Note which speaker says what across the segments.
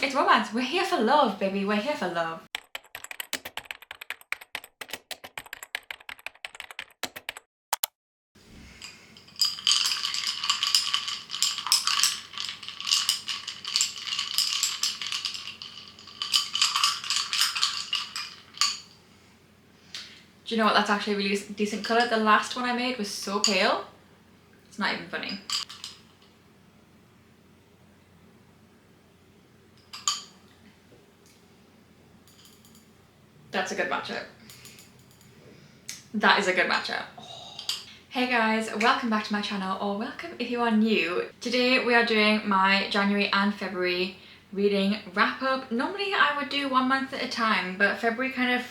Speaker 1: It's romance. We're here for love, baby. We're here for love. Do you know what? That's actually a really decent colour. The last one I made was so pale. It's not even funny. That's a good matchup. That is a good matchup. Oh. Hey guys, welcome back to my channel, or welcome if you are new. Today we are doing my January and February reading wrap up. Normally I would do 1 month at a time, but February kind of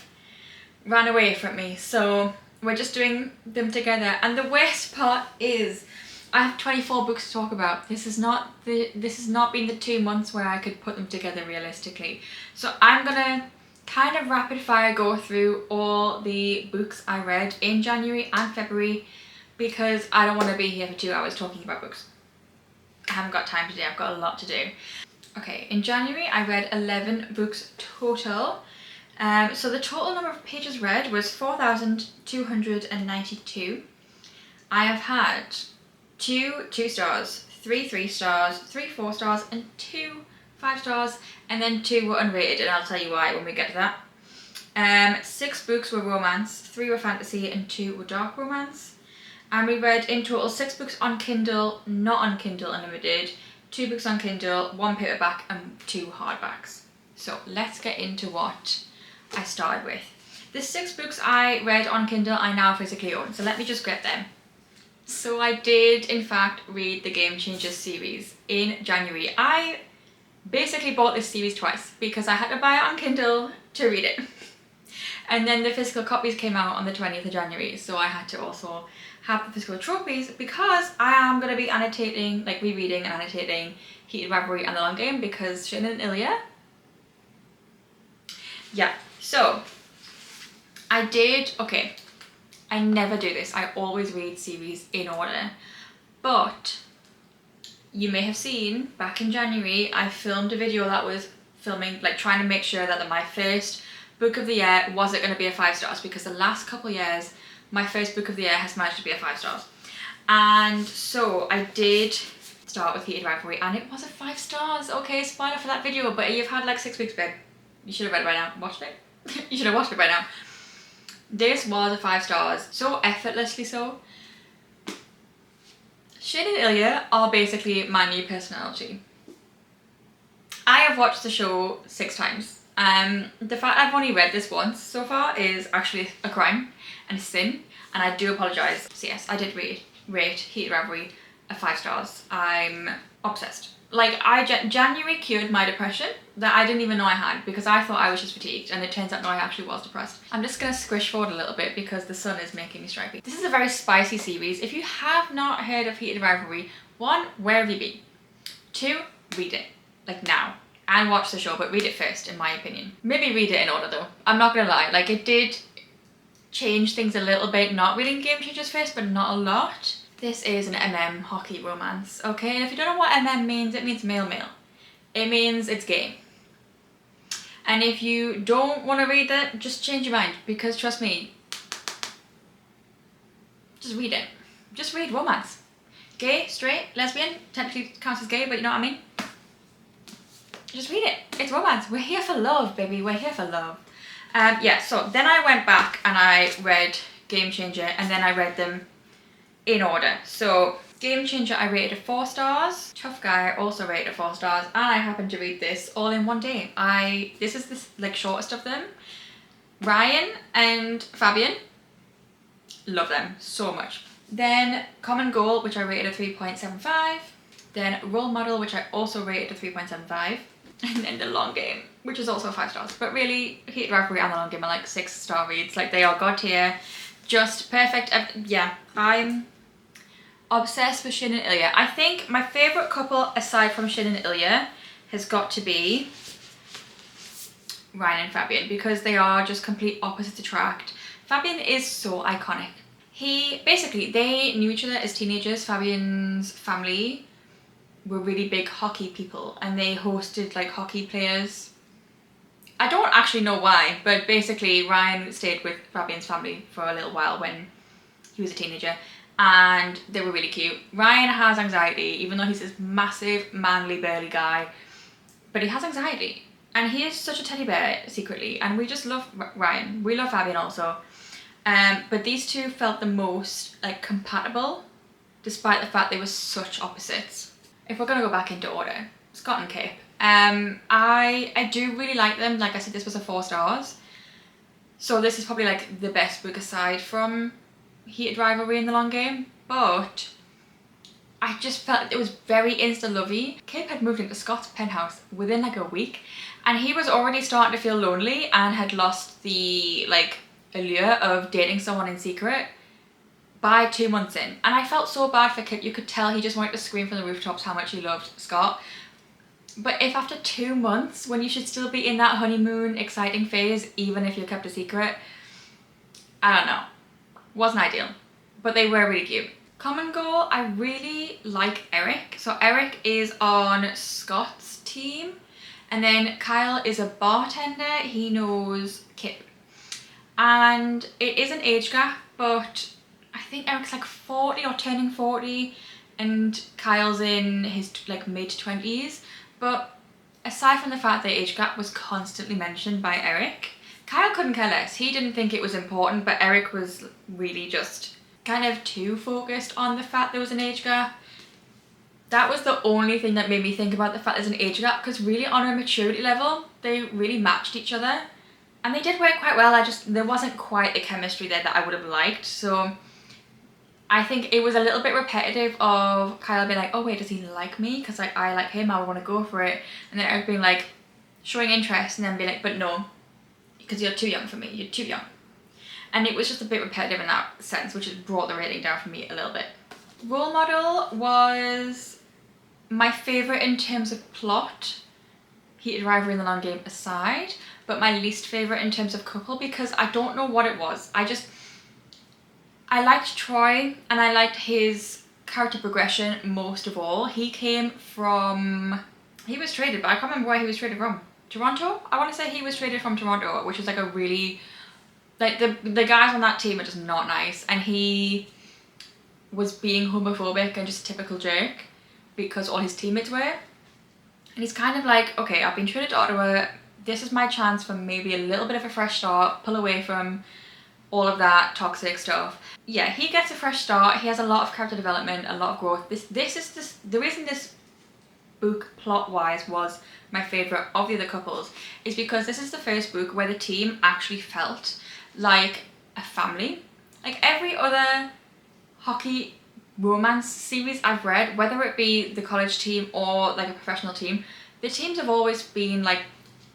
Speaker 1: ran away from me, so we're just doing them together. And the worst part is I have 24 books to talk about. This has not been the 2 months where I could put them together realistically. So I'm gonna kind of rapid fire go through all the books I read in January and February because I don't want to be here for 2 hours talking about books. I haven't got time today, I've got a lot to do. Okay, in January I read 11 books total. So the total number of pages read was 4,292. I have had 2 2-stars, 3 3-stars, 3 4-stars, and 2 5-stars, and then 2 were unrated, and I'll tell you why when we get to that. 6 books were romance, 3 were fantasy, and 2 were dark romance. And we read in total 6 books on Kindle, not on Kindle Unlimited, 2 books on Kindle, 1 paperback, and 2 hardbacks. So let's get into what I started with. The 6 books I read on Kindle I now physically own, so let me just get them. So I did in fact read the Game Changers series in January. I basically bought this series twice because I had to buy it on Kindle to read it. And then the physical copies came out on the 20th of January, so I had to also have the physical trophies because I am going to be annotating, like rereading and annotating Heated Rivalry and The Long Game because Shin and Ilya. Yeah, so I never do this. I always read series in order, but you may have seen back in January I filmed a video that was trying to make sure that my first book of the year wasn't going to be a 5 stars, because the last couple of years my first book of the year has managed to be a 5 stars. And so I did start with Heated Rivalry and it was a 5 stars. Okay, spoiler for that video, but you've had like 6 weeks, babe. You should have read it by now. Watched it? You should have watched it by now. This was a 5 stars, so effortlessly so. Shin and Ilya are basically my new personality. I have watched the show 6 times. The fact I've only read this once so far is actually a crime and a sin, and I do apologise. So yes, I did rate Heated Rivalry a 5 stars. I'm obsessed. Like, January cured my depression that I didn't even know I had because I thought I was just fatigued, and it turns out no, I actually was depressed. I'm just gonna squish forward a little bit because the sun is making me stripy. This is a very spicy series. If you have not heard of Heated Rivalry, 1, where have you been? 2, read it, like now, and watch the show, but read it first, in my opinion. Maybe read it in order though. I'm not gonna lie, like it did change things a little bit, not reading Game Changers first, but not a lot. This is an MM hockey romance, okay? And if you don't know what MM means, it means male. It means it's gay. And if you don't want to read that, just change your mind, because trust me, just read it. Just read romance. Gay, straight, lesbian, technically counts as gay, but you know what I mean? Just read it. It's romance. We're here for love, baby. We're here for love. Yeah, so then I went back and I read Game Changer, and then I read them in order. So Game Changer I rated a 4 stars. Tough Guy I also rated a 4 stars, and I happened to read this all in one day. This is the like shortest of them. Ryan and Fabian, love them so much. Then Common Goal, which I rated a 3.75. Then Role Model, which I also rated a 3.75. And then The Long Game, which is also 5 stars. But really, Heated Rivalry and The Long Game are like 6-star reads. Like, they are god tier, just perfect. Yeah, I'm obsessed with Shin and Ilya. I think my favourite couple aside from Shin and Ilya has got to be Ryan and Fabian, because they are just complete opposites attract. Fabian is so iconic. They knew each other as teenagers. Fabian's family were really big hockey people and they hosted like hockey players. I don't actually know why, but basically Ryan stayed with Fabian's family for a little while when he was a teenager, and they were really cute. Ryan has anxiety, even though he's this massive, manly, burly guy, but he has anxiety. And he is such a teddy bear secretly, and we just love Ryan. We love Fabian also. But these two felt the most like compatible, despite the fact they were such opposites. If we're gonna go back into order, Scott and Kip. I do really like them. Like I said, this was a 4 stars. So this is probably like the best book aside from Heated Rivalry in the Long Game. But I just felt it was very insta-lovey. Kip had moved into Scott's penthouse within like a week, and he was already starting to feel lonely and had lost the like allure of dating someone in secret by 2 months in. And I felt so bad for Kip. You could tell he just wanted to scream from the rooftops how much he loved Scott. But if after 2 months, when you should still be in that honeymoon exciting phase, even if you kept a secret, I don't know. Wasn't ideal. But they were really cute. Common goal, I really like Eric. So Eric is on Scott's team. And then Kyle is a bartender. He knows Kip. And it is an age gap, but I think Eric's like 40 or turning 40. And Kyle's in his like mid-20s. But aside from the fact that age gap was constantly mentioned by Eric, Kyle couldn't care less. He didn't think it was important, but Eric was really just kind of too focused on the fact there was an age gap. That was the only thing that made me think about the fact there's an age gap, because really on a maturity level, they really matched each other. And they did work quite well. There wasn't quite the chemistry there that I would have liked. So I think it was a little bit repetitive of Kyle being like, oh wait, does he like me? Because like I like him, I want to go for it. And then Eric being like, showing interest, and then being like, but no, because you're too young for me, you're too young. And it was just a bit repetitive in that sense, which has brought the rating down for me a little bit. Role model was my favourite in terms of plot, Heated Rivalry in the Long Game aside, but my least favourite in terms of couple, because I don't know what it was. I liked Troy, and I liked his character progression most of all. He was traded, but I can't remember where he was traded from. Toronto? I want to say he was traded from Toronto, which is like a really, like the guys on that team are just not nice, and he was being homophobic and just a typical jerk because all his teammates were. And he's kind of like, okay, I've been traded to Ottawa, this is my chance for maybe a little bit of a fresh start, pull away from all of that toxic stuff. Yeah, he gets a fresh start. He has a lot of character development, a lot of growth. The reason this book plot-wise was my favourite of the other couples is because this is the first book where the team actually felt like a family. Like every other hockey romance series I've read, whether it be the college team or like a professional team, the teams have always been like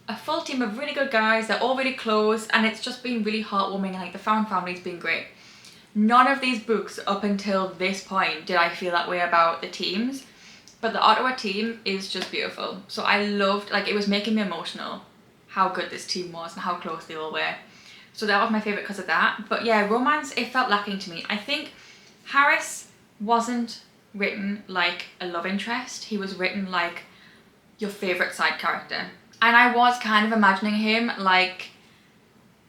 Speaker 1: a full team of really good guys. They're all really close, and it's just been really heartwarming, and like the found family's been great. None of these books up until this point did I feel that way about the teams, but the Ottawa team is just beautiful. So I loved, like it was making me emotional how good this team was and how close they all were. So that was my favourite because of that. But yeah, romance, it felt lacking to me. I think Harris wasn't written like a love interest. He was written like your favourite side character. And I was kind of imagining him like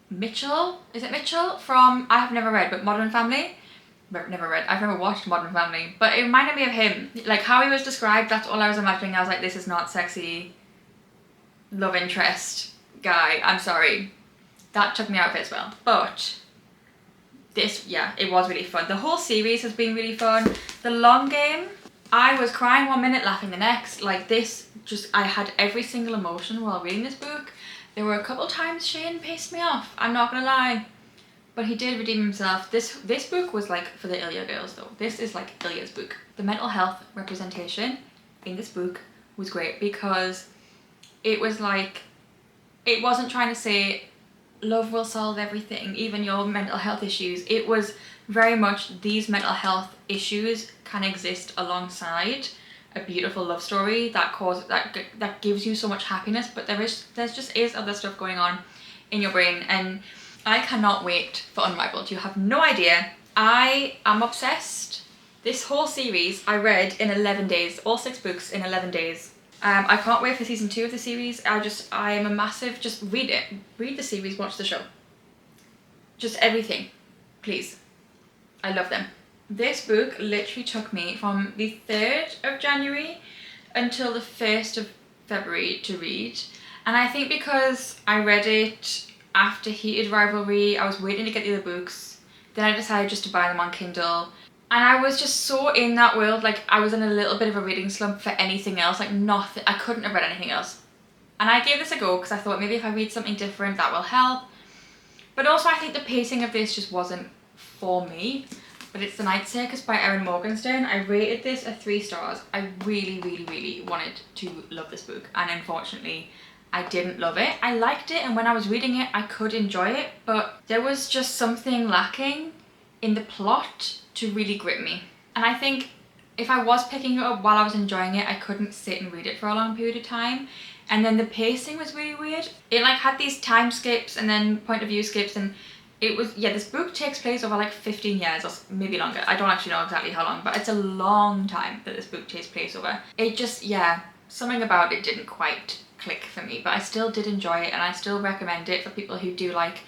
Speaker 1: Mitchell, is it Mitchell from, I have never read, but Modern Family? Never read, I've never watched Modern Family, but it reminded me of him. Like how he was described, that's all I was imagining. I was like, this is not sexy love interest guy, I'm sorry. That took me out of it as well. But this, yeah, it was really fun. The whole series has been really fun. The Long Game, I was crying one minute, laughing the next. Like this, I had every single emotion while reading this book. There were a couple times Shane pissed me off, I'm not gonna lie. But he did redeem himself. This book was like for the Ilya girls though. This is like Ilya's book. The mental health representation in this book was great because it was like, it wasn't trying to say love will solve everything, even your mental health issues. It was very much these mental health issues can exist alongside a beautiful love story that gives you so much happiness, but there's just other stuff going on in your brain, and I cannot wait for Unrivaled. You have no idea. I am obsessed. This whole series I read in 11 days, all 6 books in 11 days. I can't wait for season 2 of the series. I am a massive, just read it. Read the series, watch the show. Just everything, please. I love them. This book literally took me from the 3rd of January until the 1st of February to read. And I think because I read it after Heated Rivalry, I was waiting to get the other books. Then I decided just to buy them on Kindle. And I was just so in that world, like I was in a little bit of a reading slump for anything else, like nothing, I couldn't have read anything else. And I gave this a go because I thought maybe if I read something different that will help. But also I think the pacing of this just wasn't for me. But it's The Night Circus by Erin Morgenstern. I rated this a 3 stars. I really, really, really wanted to love this book, and unfortunately I didn't love it. I liked it, and when I was reading it I could enjoy it, but there was just something lacking in the plot to really grip me. And I think if I was picking it up while I was enjoying it, I couldn't sit and read it for a long period of time. And then the pacing was really weird. It like had these time skips and then point of view skips, and it was, yeah, this book takes place over like 15 years or maybe longer. I don't actually know exactly how long, but it's a long time that this book takes place over. It just, yeah, something about it didn't quite click for me, but I still did enjoy it, and I still recommend it for people who do like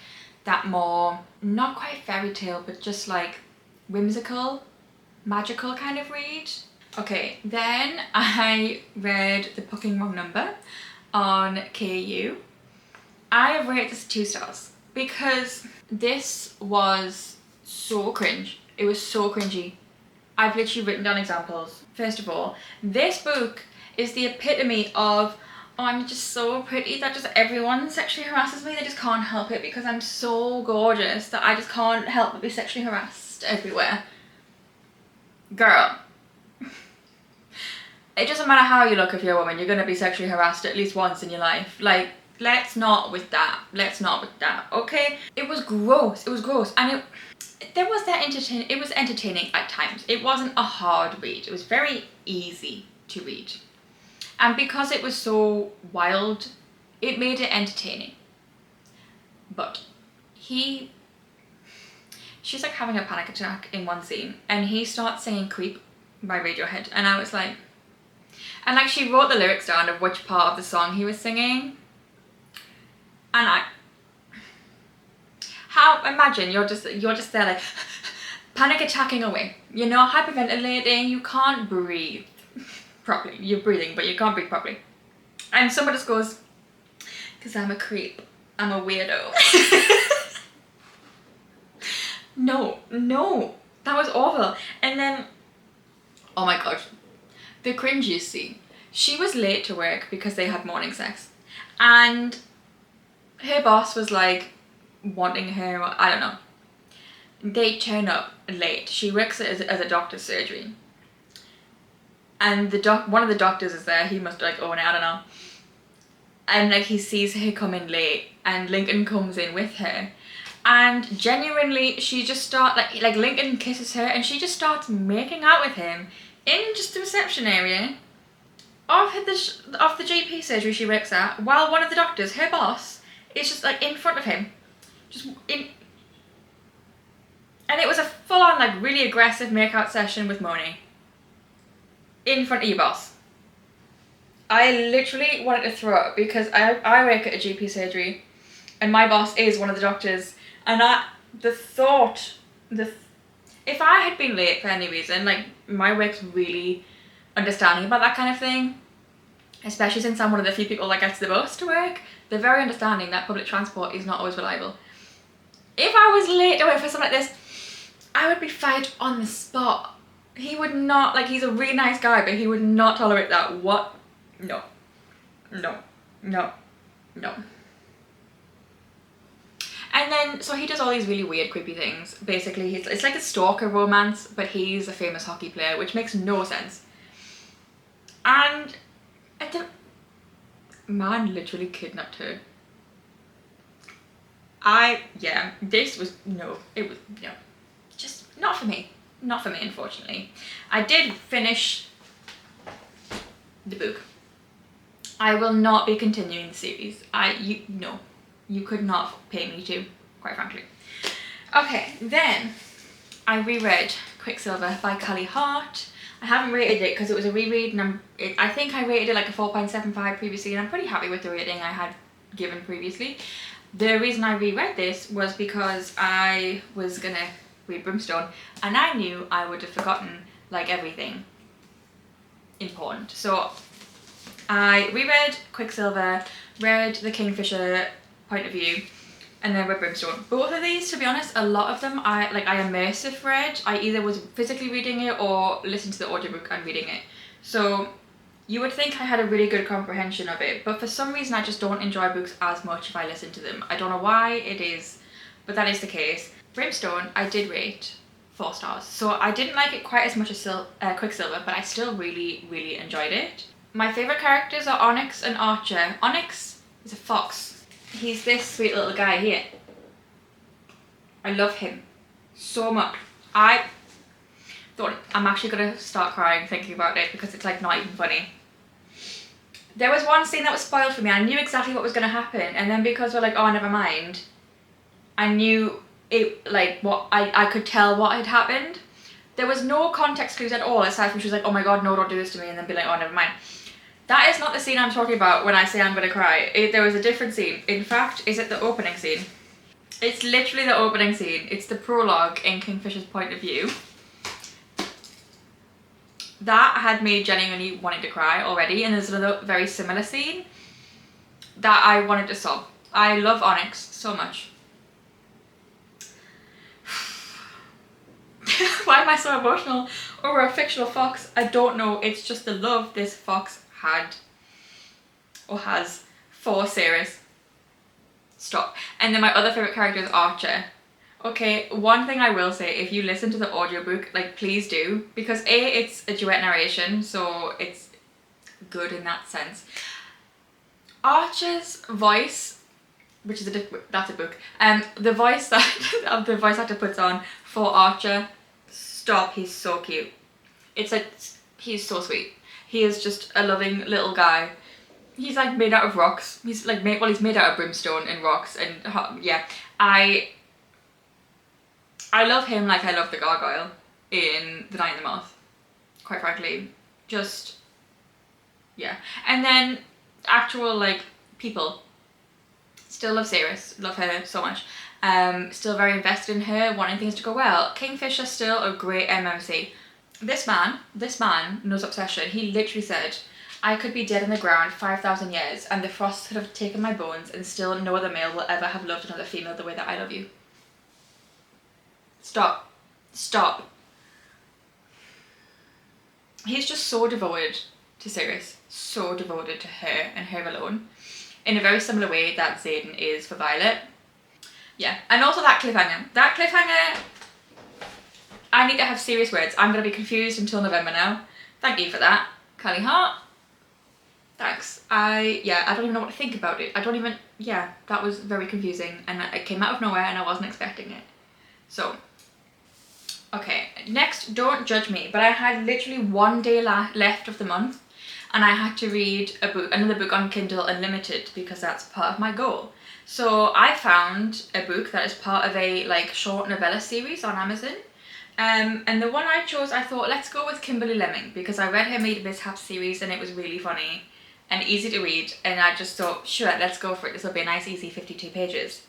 Speaker 1: that more, not quite fairy tale, but just like whimsical, magical kind of read. Okay, then I read The Fucking Wrong Number on KU. I have rated this 2 stars because this was so cringe. It was so cringy. I've literally written down examples. First of all, this book is the epitome of, oh, I'm just so pretty that just everyone sexually harasses me. They just can't help it because I'm so gorgeous that I just can't help but be sexually harassed everywhere. Girl. It doesn't matter how you look if you're a woman, you're going to be sexually harassed at least once in your life. Like, let's not with that. Let's not with that, okay? It was gross. It was gross. And there was that it was entertaining at times. It wasn't a hard read. It was very easy to read. And because it was so wild, it made it entertaining. But she's like having a panic attack in one scene, and he starts singing Creep by Radiohead, and I was like, and like she wrote the lyrics down of which part of the song he was singing, and imagine you're just there like panic attacking away, you know, hyperventilating, you can't breathe properly, you're breathing but you can't breathe properly, and someone just goes, because I'm a creep, I'm a weirdo. No, that was awful. And then, oh my god, the cringiest scene. She was late to work because they had morning sex, and her boss was like wanting her, I don't know. They turn up late. She works as a doctor's surgery, and one of the doctors is there. He must like own it, I don't know. And like he sees her come in late, and Lincoln comes in with her. And genuinely, she just starts, like Lincoln kisses her, and she just starts making out with him in just the reception area of the GP surgery she works at, while one of the doctors, her boss, is just like in front of him. And it was a full-on, like, really aggressive make-out session with Moni. In front of your boss. I literally wanted to throw up because I work at a GP surgery, and my boss is one of the doctors. And if I had been late for any reason, like, my work's really understanding about that kind of thing, especially since I'm one of the few people that gets the bus to work. They're very understanding that public transport is not always reliable. If I was late to work for something like this, I would be fired on the spot. He would not, like, he's a really nice guy, but he would not tolerate that. What? No. And then, so he does all these really weird, creepy things. Basically, it's like a stalker romance, but he's a famous hockey player, which makes no sense. And the man literally kidnapped her. Just not for me. Not for me, unfortunately. I did finish the book. I will not be continuing the series. You could not pay me to, quite frankly. Okay, then I reread Quicksilver by Callie Hart. I haven't rated it because it was a reread, and I think I rated it like a 4.75 previously, and I'm pretty happy with the rating I had given previously. The reason I reread this was because I was gonna read Brimstone, and I knew I would have forgotten like everything important. So I reread Quicksilver, read the Kingfisher point of view, and then read Brimstone. Both of these, to be honest, a lot of them I immersive read. I either was physically reading it or listened to the audiobook and reading it. So you would think I had a really good comprehension of it, but for some reason I just don't enjoy books as much if I listen to them. I don't know why it is, but that is the case. Brimstone, I did rate 4 stars. So I didn't like it quite as much as Quicksilver, but I still really, really enjoyed it. My favourite characters are Onyx and Archer. Onyx is a fox. He's this sweet little guy here. I love him so much. I thought I'm actually gonna start crying thinking about it because it's like not even funny. There was one scene that was spoiled for me. I knew exactly what was gonna happen, and then because we're like, oh, never mind, I knew it, like what I could tell what had happened. There was no context clues at all aside from she was like, oh my god, no, don't do this to me, and then be like, oh, never mind. That is not the scene I'm talking about when I say I'm gonna cry. There was a different scene. In fact, is it the opening scene? It's literally the opening scene. It's the prologue in Kingfisher's point of view. That had me genuinely wanting to cry already, and there's another very similar scene that I wanted to sob. I love Onyx so much. Why am I so emotional over a fictional fox? I don't know. It's just the love this fox had or has for Ceres. Stop. And then my other favourite character is Archer. Okay, one thing I will say, if you listen to the audiobook, like please do, because A, it's a duet narration, so it's good in that sense. Archer's voice, which is that's a book, the voice that the voice actor puts on for Archer, stop, he's so cute. It's like, he's so sweet. He is just a loving little guy. He's like made out of rocks. He's like he's made out of brimstone and rocks, and yeah, I love him like I love the gargoyle in The Night and the Moth, quite frankly. Just, yeah. And then actual like people, still love Ceres, love her so much. Still very invested in her, wanting things to go well. Kingfisher, still a great MMC. This man knows obsession. He literally said, I could be dead in the ground 5,000 years and the frost could have taken my bones and still no other male will ever have loved another female the way that I love you. Stop. Stop. He's just so devoted to Ceres. So devoted to her and her alone. In a very similar way that Xaden is for Violet. Yeah, and also that cliffhanger. That cliffhanger, I need to have serious words. I'm going to be confused until November now. Thank you for that, Callie Hart. Thanks. I don't even know what to think about it. That was very confusing and it came out of nowhere and I wasn't expecting it. So, okay, next, don't judge me, but I had literally 1 day left of the month and I had to read another book on Kindle Unlimited because that's part of my goal. So I found a book that is part of a like short novella series on Amazon. And the one I chose, I thought, let's go with Kimberly Lemming because I read her Made of Mishaps series and it was really funny and easy to read, and I just thought, sure, let's go for it. This will be a nice easy 52 pages.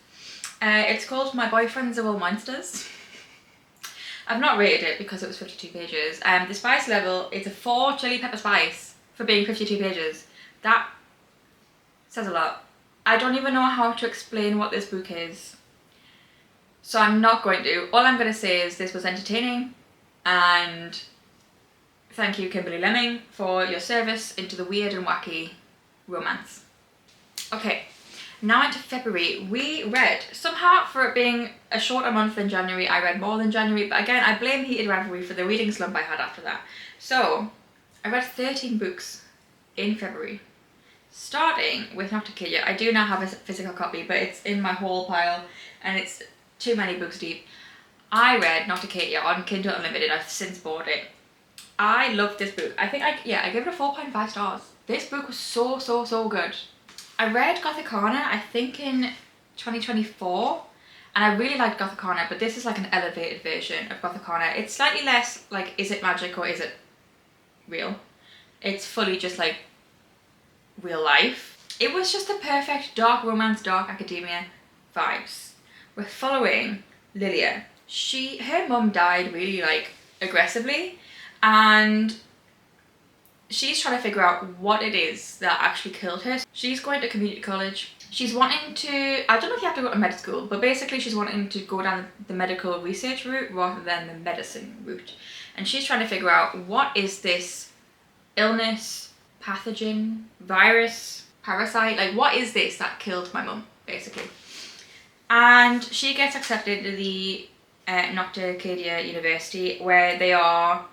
Speaker 1: It's called My Boyfriends Are All Monsters. I've not rated it because it was 52 pages. The spice level, it's a 4 chili pepper spice for being 52 pages. That says a lot. I don't even know how to explain what this book is, so I'm not going to. All I'm going to say is this was entertaining, and thank you, Kimberly Lemming, for your service into the weird and wacky romance. Okay, now into February. We read, somehow for it being a shorter month than January, I read more than January, but again, I blame Heated Revelry for the reading slump I had after that. So, I read 13 books in February. Starting with Not to Kill You. I do now have a physical copy, but it's in my haul pile and it's too many books deep. I read Not to Kill You on Kindle Unlimited. I've since bought it. I loved this book. I gave it a 4.5 stars. This book was so good. I read Gothic Corner, I think in 2024, And I really liked Gothic Corner, but this is like an elevated version of Gothic Corner. It's slightly less like, is it magic or is it real? It's fully just like real life. It was just the perfect dark romance, dark academia vibes. We're following Lilia. Her mum died really like aggressively, and she's trying to figure out what it is that actually killed her. She's going to community college. She's wanting to, I don't know if you have to go to med school, but basically she's wanting to go down the medical research route rather than the medicine route. And she's trying to figure out, what is this illness, pathogen, virus, parasite, like what is this that killed my mum, basically. And she gets accepted to the Nocturcadia University, where they are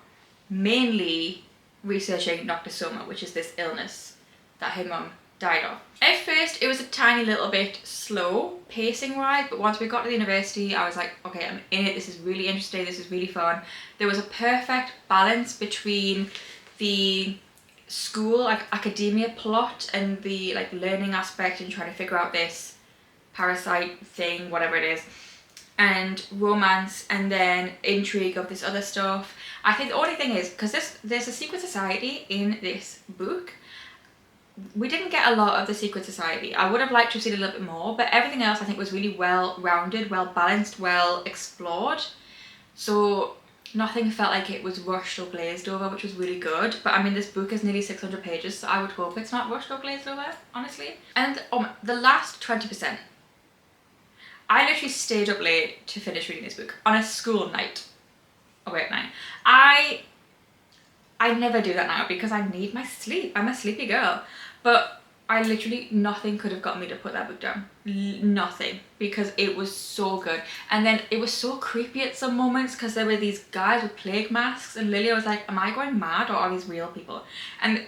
Speaker 1: mainly researching Noctisoma, which is this illness that her mum died of. At first it was a tiny little bit slow pacing wise, but once we got to the university I was like, okay, I'm in it, this is really interesting, this is really fun. There was a perfect balance between the school, like academia plot, and the like learning aspect and trying to figure out this parasite thing, whatever it is, and romance, and then intrigue of this other stuff. I think the only thing is, because there's a secret society in this book, we didn't get a lot of the secret society. I would have liked to have seen a little bit more, but everything else I think was really well rounded, well balanced, well explored. So nothing felt like it was rushed or glazed over, which was really good. But I mean, this book is nearly 600 pages, so I would hope it's not rushed or glazed over, honestly. And the last 20%, I literally stayed up late to finish reading this book on a school night, a work night. I never do that now because I need my sleep. I'm a sleepy girl. But I literally, nothing could have got me to put that book down. Nothing. Because it was so good. And then it was so creepy at some moments because there were these guys with plague masks, and Lilia was like, am I going mad or are these real people? And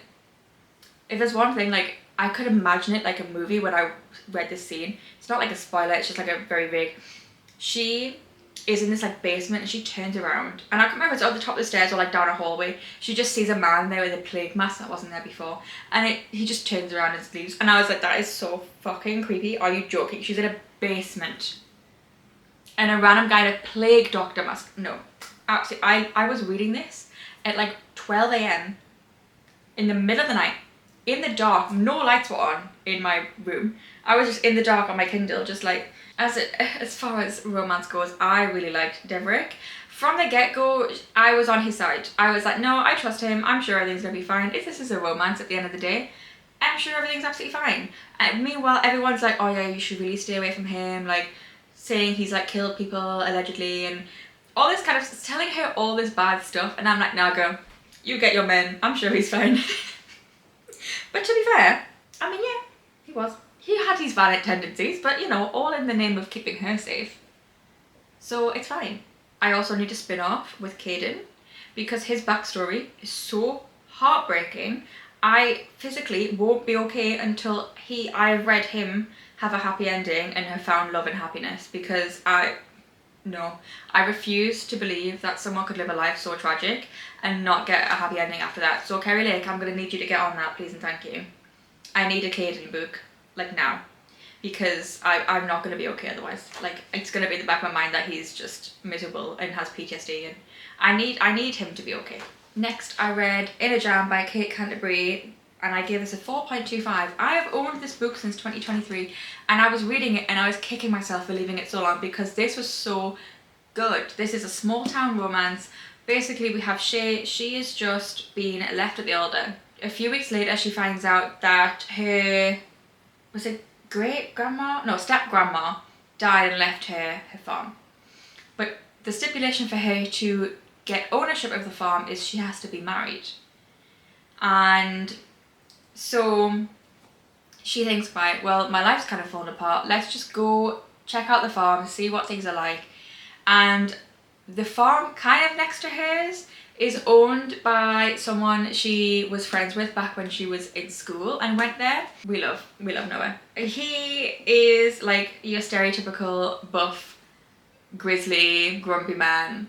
Speaker 1: if there's one thing, like, I could imagine it like a movie when I read this scene. It's not like a spoiler, it's just like a very vague. She is in this like basement and she turns around, and I can't remember if it's up the top of the stairs or like down a hallway. She just sees a man there with a plague mask that wasn't there before, and he just turns around and leaves. And I was like, that is so fucking creepy. Are you joking? She's in a basement and a random guy in a plague doctor mask. No, absolutely. I was reading this at like 12 a.m. in the middle of the night, in the dark. No lights were on in my room. I was just in the dark on my Kindle, just like, as far as romance goes, I really liked Deverick. From the get-go, I was on his side. I was like, no, I trust him. I'm sure everything's gonna be fine. If this is a romance at the end of the day, I'm sure everything's absolutely fine. And meanwhile, everyone's like, oh yeah, you should really stay away from him, like saying he's like killed people allegedly and all this kind of, telling her all this bad stuff. And I'm like, nah, girl, you get your man. I'm sure he's fine. But to be fair, I mean, yeah, he was. He had his violent tendencies, but you know, all in the name of keeping her safe. So it's fine. I also need to spin off with Caden because his backstory is so heartbreaking. I physically won't be okay until I've read him have a happy ending and have found love and happiness, because I refuse to believe that someone could live a life so tragic and not get a happy ending after that. So Kerry Lake, I'm going to need you to get on that, please and thank you. I need a Caden book, like now, because I'm not going to be okay otherwise. Like, it's going to be in the back of my mind that he's just miserable and has PTSD, and I need him to be okay. Next, I read In a Jam by Kate Canterbury, and I gave this a 4.25. I have owned this book since 2023, and I was reading it and I was kicking myself for leaving it so long because this was so good. This is a small town romance. Basically, we have Shay. She is just being left at the altar. A few weeks later, she finds out that her, was it great-grandma? No, step-grandma died and left her farm. But the stipulation for her to get ownership of the farm is she has to be married. And so she thinks, right, well, my life's kind of fallen apart. Let's just go check out the farm, see what things are like. And the farm kind of next to hers is owned by someone she was friends with back when she was in school and went there. We love Noah. He is like your stereotypical buff, grizzly, grumpy man,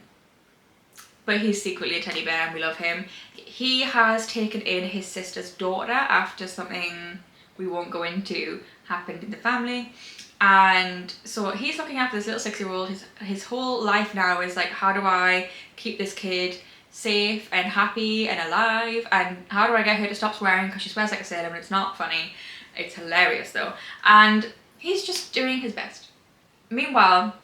Speaker 1: but he's secretly a teddy bear and we love him. He has taken in his sister's daughter after something we won't go into happened in the family. And so he's looking after this little 6-year-old. His whole life now is like, how do I keep this kid safe and happy and alive, and how do I get her to stop swearing, because she swears like a sailor and it's not funny. It's hilarious though. And he's just doing his best. Meanwhile,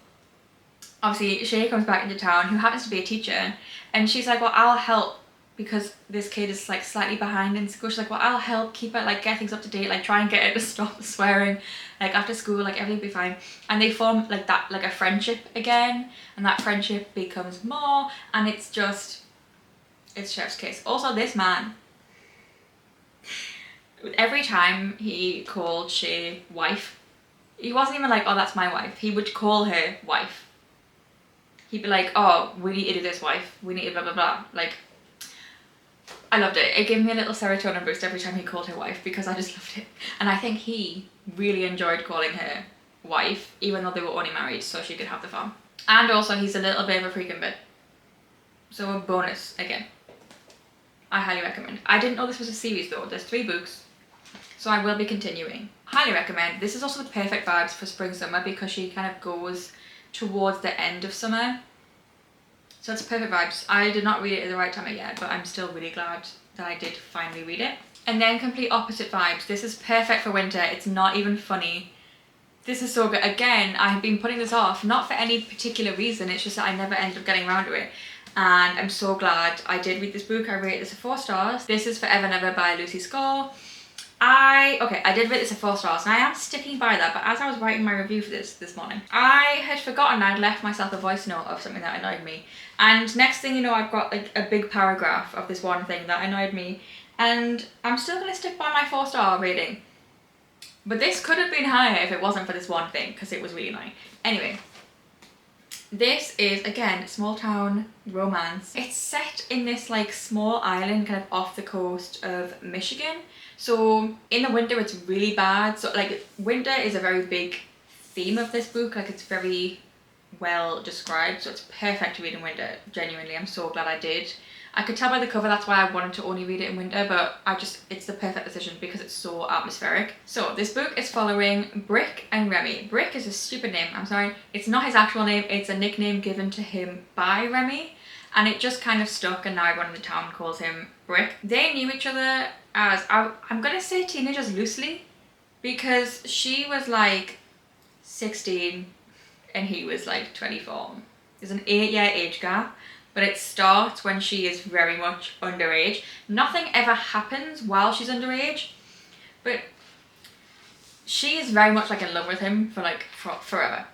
Speaker 1: obviously Shay comes back into town, who happens to be a teacher, and she's like, well, I'll help, because this kid is like slightly behind in school. She's like, well, I'll help keep it, like get things up to date, like try and get her to stop swearing, like after school, like everything will be fine. And they form like that, like a friendship again, and that friendship becomes more, and it's just, it's chef's kiss. Also, this man, every time he called Shay wife, he wasn't even like, oh, that's my wife. He would call her wife. He'd be like, oh, we need to do this, wife. We need to blah, blah, blah. Like, I loved it. It gave me a little serotonin boost every time he called her wife, because I just loved it. And I think he really enjoyed calling her wife, even though they were only married, so she could have the farm. And also, he's a little bit of a freaking bit. So a bonus again. I highly recommend. I didn't know this was a series though. There's 3 books, so I will be continuing. Highly recommend. This is also the perfect vibes for spring summer, because she kind of goes towards the end of summer. So it's perfect vibes. I did not read it at the right time of year, but I'm still really glad that I did finally read it. And then complete opposite vibes. This is perfect for winter. It's not even funny. This is so good. Again, I've been putting this off, not for any particular reason. It's just that I never ended up getting around to it. And I'm so glad I did read this book. I rate this a 4 stars. This is Forever Never by Lucy Score. I did rate this a 4 stars, and I am sticking by that, but as I was writing my review for this morning, I had forgotten I'd left myself a voice note of something that annoyed me. And next thing you know, I've got like a big paragraph of this one thing that annoyed me, and I'm still going to stick by my 4-star rating. But this could have been higher if it wasn't for this one thing, because it was really annoying. Anyway. This is, again, small town romance. It's set in this like small island kind of off the coast of Michigan. So in the winter it's really bad. So like winter is a very big theme of this book. Like it's very well described. So it's perfect to read in winter. Genuinely, I'm so glad I did. I could tell by the cover that's why I wanted to only read it in winter, but it's the perfect decision because it's so atmospheric. So this book is following Brick and Remy. Brick is a stupid name, I'm sorry. It's not his actual name, it's a nickname given to him by Remy, and it just kind of stuck, and now everyone in the town calls him Brick. They knew each other as, I'm gonna say teenagers loosely, because she was like 16 and he was like 24. There's an 8-year age gap. But it starts when she is very much underage. Nothing ever happens while she's underage, but she is very much like in love with him for like forever.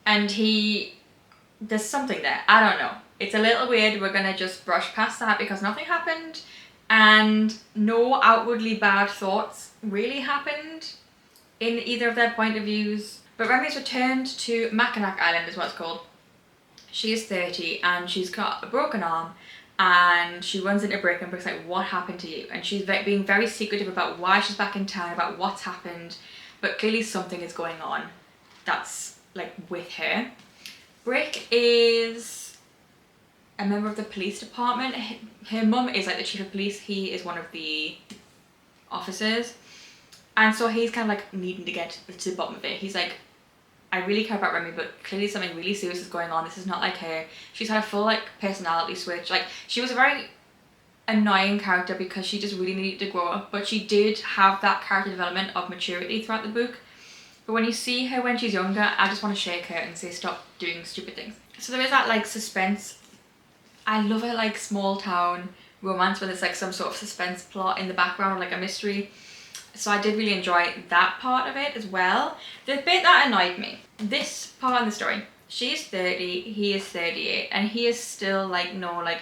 Speaker 1: And there's something there, I don't know. It's a little weird, we're gonna just brush past that because nothing happened and no outwardly bad thoughts really happened in either of their point of views. But Remy's returned to Mackinac Island is what it's called. She is 30 and she's got a broken arm, and she runs into Brick, and Brick's like, what happened to you? And she's being very secretive about why she's back in town, about what's happened, but clearly something is going on that's like with her. Brick is a member of the police department. Her mum is like the chief of police, he is one of the officers, and so he's kind of like needing to get to the bottom of it. He's like, I really care about Remy, but clearly something really serious is going on. This is not like her. She's had a full like personality switch. Like she was a very annoying character because she just really needed to grow up, but she did have that character development of maturity throughout the book. But when you see her when she's younger, I just want to shake her and say stop doing stupid things. So there is that like suspense. I love a like small town romance where there's like some sort of suspense plot in the background, or like a mystery. So I did really enjoy that part of it as well. The bit that annoyed me, this part in the story, she's 30, he is 38, and he is still like, no, like,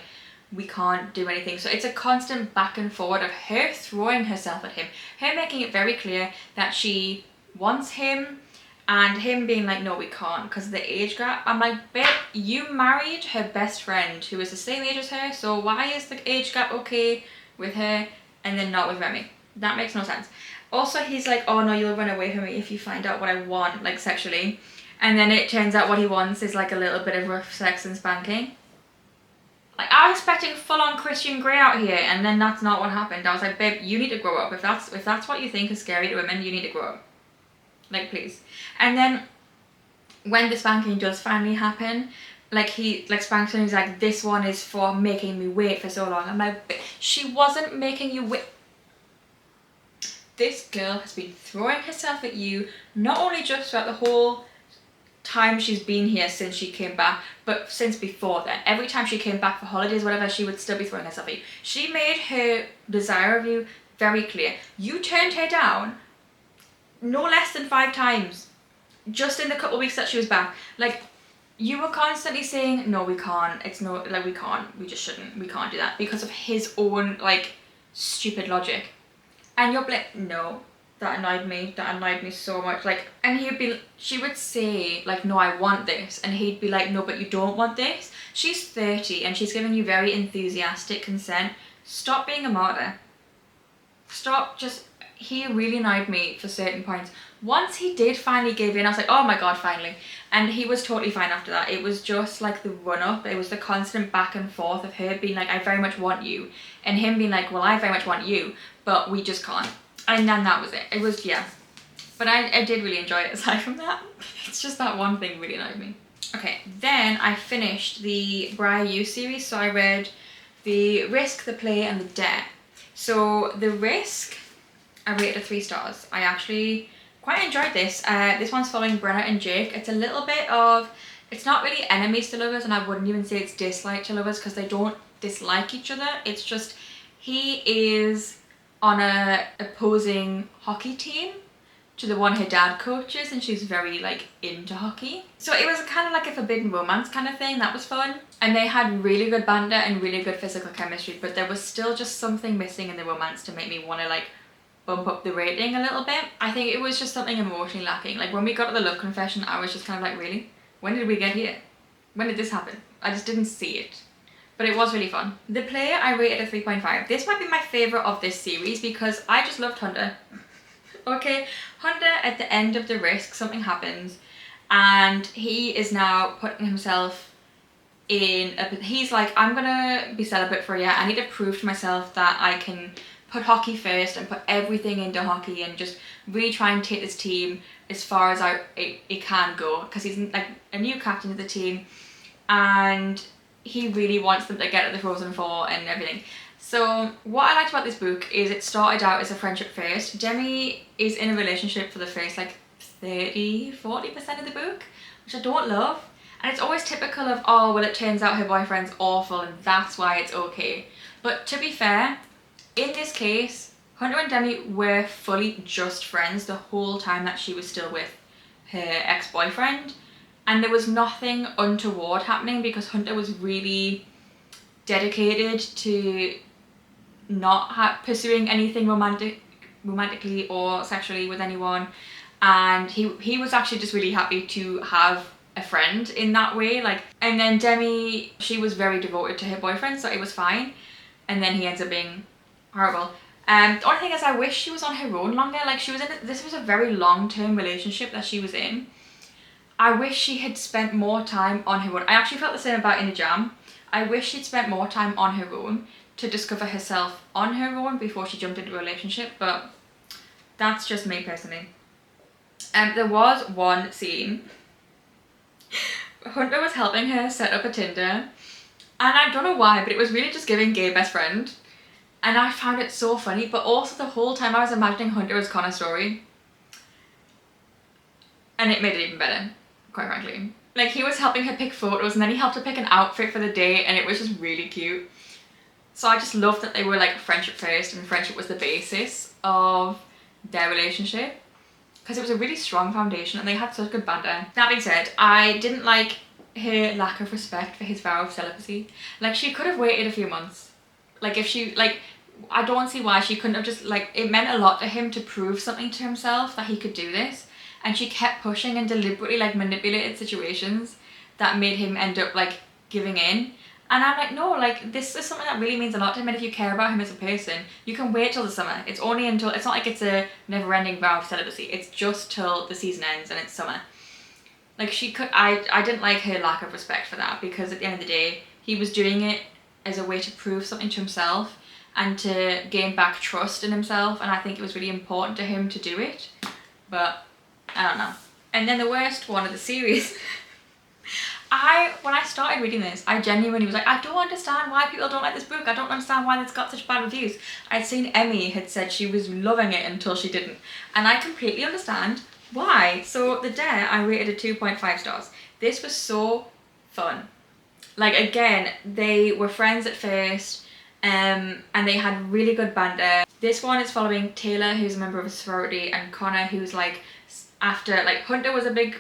Speaker 1: we can't do anything. So it's a constant back and forward of her throwing herself at him, her making it very clear that she wants him, and him being like, no, we can't because of the age gap. I'm like, babe, you married her best friend who is the same age as her, so why is the age gap okay with her and then not with Remy? That makes no sense. Also, he's like, oh no, you'll run away from me if you find out what I want, like sexually. And then it turns out what he wants is like a little bit of rough sex and spanking. Like, I was expecting full-on Christian Grey out here, and then that's not what happened. I was like, babe, you need to grow up. If that's what you think is scary to women, you need to grow up. Like, please. And then when the spanking does finally happen, like, he like spanks her and he's like, this one is for making me wait for so long. I'm like, she wasn't making you wait. This girl has been throwing herself at you, not only just throughout the whole time she's been here since she came back, but since before then. Every time she came back for holidays, whatever, she would still be throwing herself at you. She made her desire of you very clear. You turned her down no less than 5 times, just in the couple of weeks that she was back. Like, you were constantly saying, no, we can't, it's no, like, we can't, we just shouldn't, we can't do that, because of his own, like, stupid logic. And you're like, no, that annoyed me so much. Like, and she would say, like, no, I want this, and he'd be like, no, but you don't want this. She's 30 and she's giving you very enthusiastic consent. Stop being a martyr. Stop. He really annoyed me for certain points. Once he did finally give in, I was like, oh my god, finally. And he was totally fine after that. It was just like the run up. It was the constant back and forth of her being like, I very much want you, and him being like, well, I very much want you, but we just can't. And then that was it. It was, yeah. But I did really enjoy it aside from that. It's just that one thing really annoyed me. Okay, then I finished the Briar You series. So I read The Risk, The Play and The Dare. So The Risk, I rated 3 stars. I actually quite enjoyed this. This one's following Brenna and Jake. It's a little bit of, it's not really enemies to lovers, and I wouldn't even say it's dislike to lovers, because they don't dislike each other. It's just, he is on a opposing hockey team to the one her dad coaches, and she's very like into hockey. So it was kind of like a forbidden romance kind of thing. That was fun. And they had really good banter and really good physical chemistry, but there was still just something missing in the romance to make me want to like bump up the rating a little bit. I think it was just something emotionally lacking. Like, when we got to the love confession, I was just kind of like, really? When did we get here? When did this happen? I just didn't see it. But it was really fun. The Play, I rated a 3.5. This might be my favourite of this series because I just loved Hunter. Okay, Hunter, at the end of The Risk, something happens and he is now putting himself in a... He's like, I'm gonna be celibate for a year. I need to prove to myself that I can put hockey first and put everything into hockey and just really try and take this team as far as it can go, because he's like a new captain of the team and he really wants them to get at the Frozen Four and everything. So what I liked about this book is it started out as a friendship first. Demi is in a relationship for the first like 30-40% of the book, which I don't love. And it's always typical of, oh, well, it turns out her boyfriend's awful and that's why it's okay. But to be fair, in this case, Hunter and Demi were fully just friends the whole time that she was still with her ex-boyfriend. And there was nothing untoward happening because Hunter was really dedicated to not pursuing anything romantically or sexually with anyone. And he was actually just really happy to have a friend in that way. Like, and then Demi, she was very devoted to her boyfriend, so it was fine. And then he ends up being horrible. The only thing is, I wish she was on her own longer. Like, she was in this was a very long-term relationship that she was in. I wish she had spent more time on her own. I actually felt the same about In a Jam. I wish she'd spent more time on her own to discover herself on her own before she jumped into a relationship, but that's just me personally. There was one scene, Hunter was helping her set up a Tinder, and I don't know why, but it was really just giving gay best friend. And I found it so funny, but also the whole time I was imagining Hunter as Connor's story. And it made it even better, quite frankly. Like, he was helping her pick photos and then he helped her pick an outfit for the day, and it was just really cute. So I just loved that they were like friendship first, and friendship was the basis of their relationship. Because it was a really strong foundation and they had such good banter. That being said, I didn't like her lack of respect for his vow of celibacy. Like, she could have waited a few months. Like, if she, like, I don't see why she couldn't have just, like, it meant a lot to him to prove something to himself that he could do this. And she kept pushing and deliberately, like, manipulated situations that made him end up, like, giving in. And I'm like, no, like, this is something that really means a lot to him, and if you care about him as a person, you can wait till the summer. It's only until, it's not like it's a never-ending vow of celibacy. It's just till the season ends and it's summer. Like, she could, I didn't like her lack of respect for that, because at the end of the day, he was doing it as a way to prove something to himself and to gain back trust in himself, and I think it was really important to him to do it, but I don't know. And then the worst one of the series, when I started reading this, I genuinely was like, I don't understand why people don't like this book. I don't understand why it's got such bad reviews. I'd seen Emmy had said she was loving it until she didn't. And I completely understand why. So The Dare, I rated it 2.5 stars. This was so fun. Like, again, they were friends at first, and they had really good banter. This one is following Taylor, who's a member of a sorority, and Connor, who's like, after, like, Hunter was a big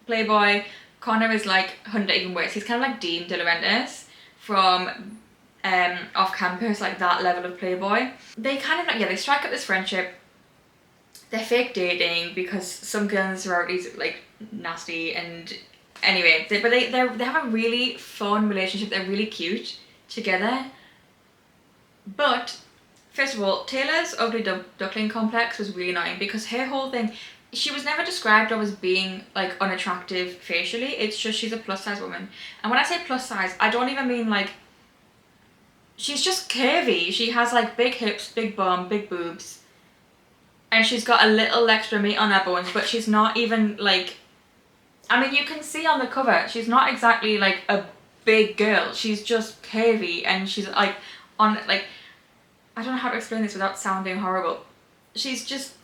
Speaker 1: playboy, Connor is like Hunter even worse. He's kind of like Dean De Laurentiis from off campus, like that level of playboy. They kind of like, yeah, they strike up this friendship. They're fake dating because some girl in the sororities like nasty, and anyway, they have a really fun relationship. They're really cute together. But first of all, Taylor's ugly duckling complex was really annoying because her whole thing, she was never described of as being like unattractive facially. It's just she's a plus size woman. And when I say plus size, I don't even mean like, she's just curvy. She has like big hips, big bum, big boobs. And she's got a little extra meat on her bones, but she's not even like, I mean, you can see on the cover, she's not exactly like a big girl. She's just curvy, and she's like on like, I don't know how to explain this without sounding horrible. She's just,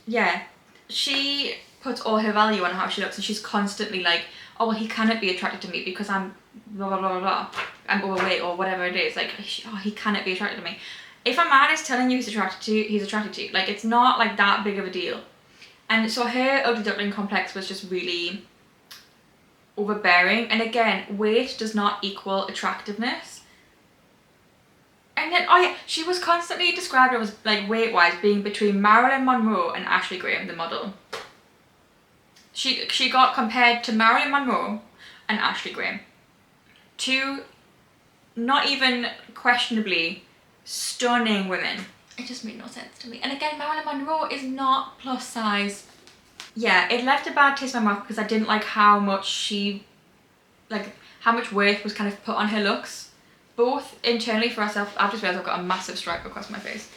Speaker 1: yeah. She puts all her value on how she looks, and she's constantly like, oh, well, he cannot be attracted to me because I'm blah, blah, blah, blah, blah. I'm overweight or whatever it is. Like, oh, he cannot be attracted to me. If a man is telling you he's attracted to you, he's attracted to you. Like, it's not like that big of a deal. And so her ugly duckling complex was just really overbearing. And again, weight does not equal attractiveness. And then, oh yeah, she was constantly described as, like, weight-wise, being between Marilyn Monroe and Ashley Graham, the model. She got compared to Marilyn Monroe and Ashley Graham. Two not even questionably stunning women. It just made no sense to me. And again, Marilyn Monroe is not plus size. Yeah, it left a bad taste in my mouth because I didn't like how much how much weight was kind of put on her looks. Both internally for herself. I've just realised I've got a massive stripe across my face.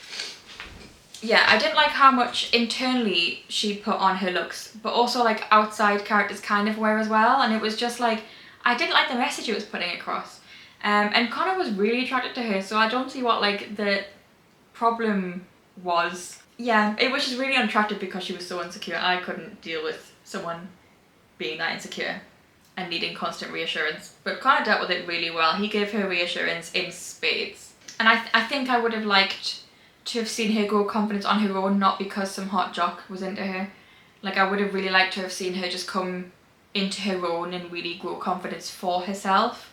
Speaker 1: Yeah, I didn't like how much internally she put on her looks, but also like outside characters kind of were as well, and it was just like, I didn't like the message it was putting across. And Connor was really attracted to her, so I don't see what like the problem was. Yeah, it was just really unattractive because she was so insecure. I couldn't deal with someone being that insecure and needing constant reassurance, but Connor dealt with it really well. He gave her reassurance in spades, and I think I would have liked to have seen her grow confidence on her own, not because some hot jock was into her. Like, I would have really liked to have seen her just come into her own and really grow confidence for herself.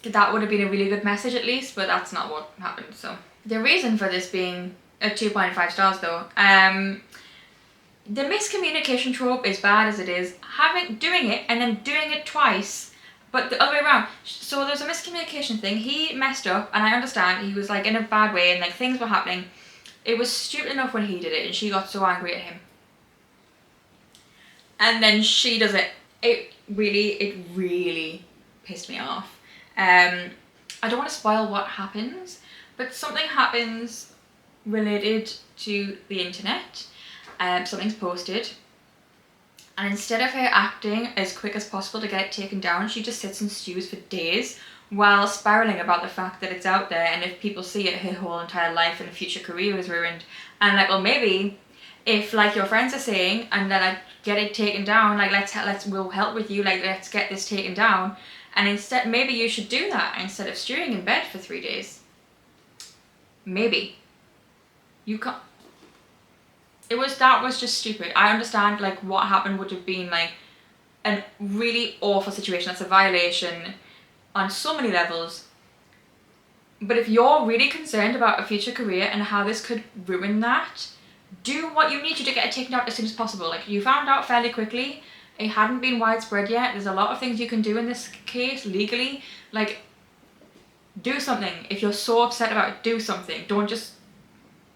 Speaker 1: That would have been a really good message at least, but that's not what happened. So the reason for this being a 2.5 stars though, the miscommunication trope, as bad as it is, doing it and then doing it twice, but the other way around. So there's a miscommunication thing. He messed up, and I understand he was like in a bad way, and like things were happening. It was stupid enough when he did it, and she got so angry at him. And then she does it. It really pissed me off. I don't want to spoil what happens, but something happens related to the internet. Something's posted, and instead of her acting as quick as possible to get it taken down, she just sits and stews for days while spiraling about the fact that it's out there, and if people see it, her whole entire life and future career is ruined. And like, well, maybe if like your friends are saying, and then like get it taken down, like we'll help with you, like let's get this taken down, and instead maybe you should do that instead of stewing in bed for 3 days. Maybe you can't. That was just stupid. I understand like what happened would have been like a really awful situation. That's a violation on so many levels. But if you're really concerned about a future career and how this could ruin that, do what you need to get it taken out as soon as possible. Like, you found out fairly quickly. It hadn't been widespread yet. There's a lot of things you can do in this case legally. Like, do something. If you're so upset about it, do something. Don't just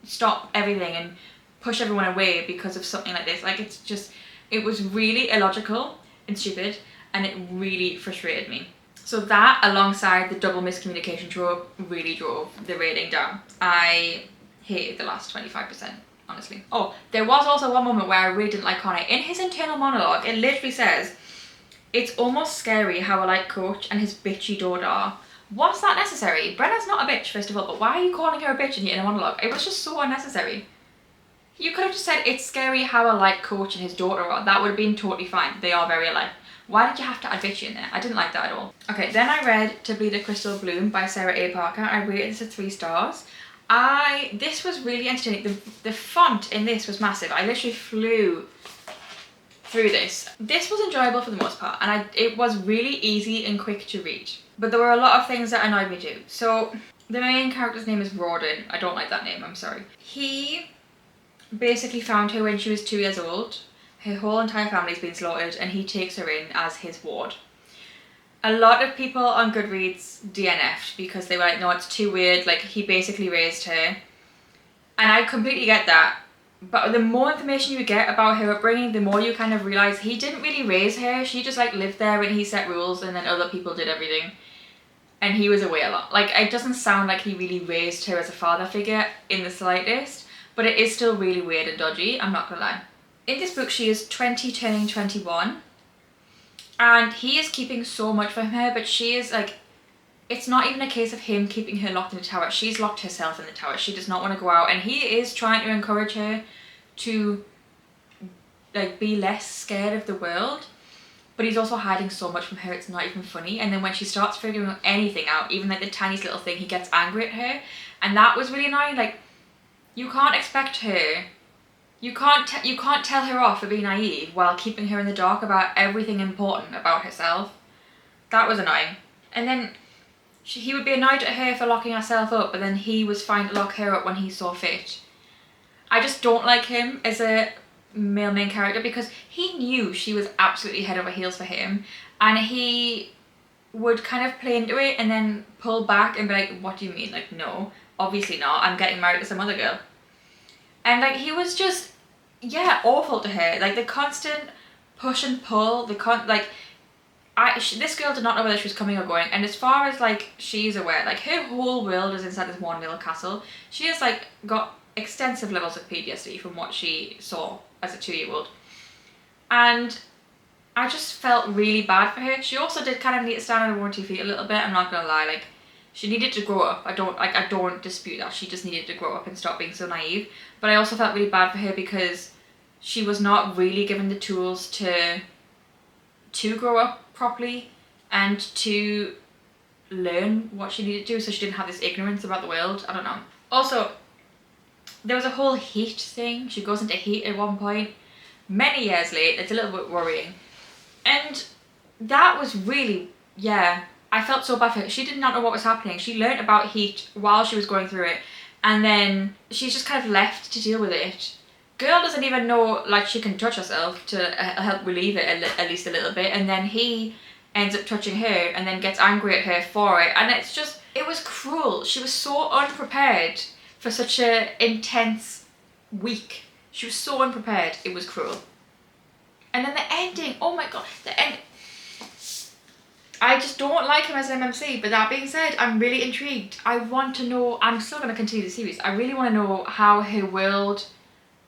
Speaker 1: stop everything and push everyone away because of something like this. Like, it was really illogical and stupid, and it really frustrated me. So that, alongside the double miscommunication trope, really drove the rating down. I hated the last 25%, honestly. Oh, there was also one moment where I really didn't like Connor. In his internal monologue, it literally says, "It's almost scary how I like Coach and his bitchy daughter are." Was that necessary? Brenna's not a bitch, first of all, but why are you calling her a bitch in your inner monologue? It was just so unnecessary. You could have just said, "It's scary how I like Coach and his daughter are." That would have been totally fine. They are very alike. Why did you have to add bitchy in there? I didn't like that at all. Okay, then I read To Bleed a Crystal Bloom by Sarah A. Parker. I rated this at 3 stars. This was really entertaining. The font in this was massive. I literally flew through this. This was enjoyable for the most part, and it was really easy and quick to read. But there were a lot of things that annoyed me too. So the main character's name is Rawdon. I don't like that name, I'm sorry. He basically found her when she was 2 years old. Her whole entire family's been slaughtered, and he takes her in as his ward. A lot of people on Goodreads DNF'd because they were like, no, it's too weird, like he basically raised her. And I completely get that. But the more information you get about her upbringing, the more you kind of realise he didn't really raise her. She just like lived there and he set rules, and then other people did everything. And he was away a lot. Like, it doesn't sound like he really raised her as a father figure in the slightest, but it is still really weird and dodgy, I'm not gonna lie. In this book, she is 20 turning 21, and he is keeping so much from her, but she is like, it's not even a case of him keeping her locked in the tower. She's locked herself in the tower. She does not want to go out, and he is trying to encourage her to like be less scared of the world, but he's also hiding so much from her, it's not even funny. And then when she starts figuring anything out, even like the tiniest little thing, he gets angry at her, and that was really annoying. Like, you can't expect her, you can't tell her off for being naive while keeping her in the dark about everything important about herself. That was annoying. And then he would be annoyed at her for locking herself up, but then he was fine to lock her up when he saw fit. I just don't like him as a male main character, because he knew she was absolutely head over heels for him, and he would kind of play into it and then pull back and be like, what do you mean? Like, no, obviously not, I'm getting married to some other girl. And like, he was just, yeah, awful to her. Like, the constant push and pull, this girl did not know whether she was coming or going, and as far as like she's aware, like her whole world is inside this one little castle. She has like got extensive levels of PTSD from what she saw as a 2-year-old, and I just felt really bad for her. She also did kind of need to stand on her own 2 feet a little bit, I'm not gonna lie. Like, she needed to grow up. I don't dispute that. She just needed to grow up and stop being so naive. But I also felt really bad for her because she was not really given the tools to grow up properly and to learn what she needed to do, so she didn't have this ignorance about the world. I don't know. Also, there was a whole heat thing. She goes into heat at one point. Many years late, it's a little bit worrying. And that was really, yeah, I felt so bad for her. She did not know what was happening. She learnt about heat while she was going through it, and then she's just kind of left to deal with it. Girl doesn't even know, like, she can touch herself to help relieve it at least a little bit, and then he ends up touching her and then gets angry at her for it, and it's just, it was cruel. She was so unprepared for such a intense week. She was so unprepared, it was cruel. And then the ending, oh my god, the end. I just don't like him as an MMC, but that being said, I'm really intrigued. I want to know, I'm still going to continue the series. I really want to know how her world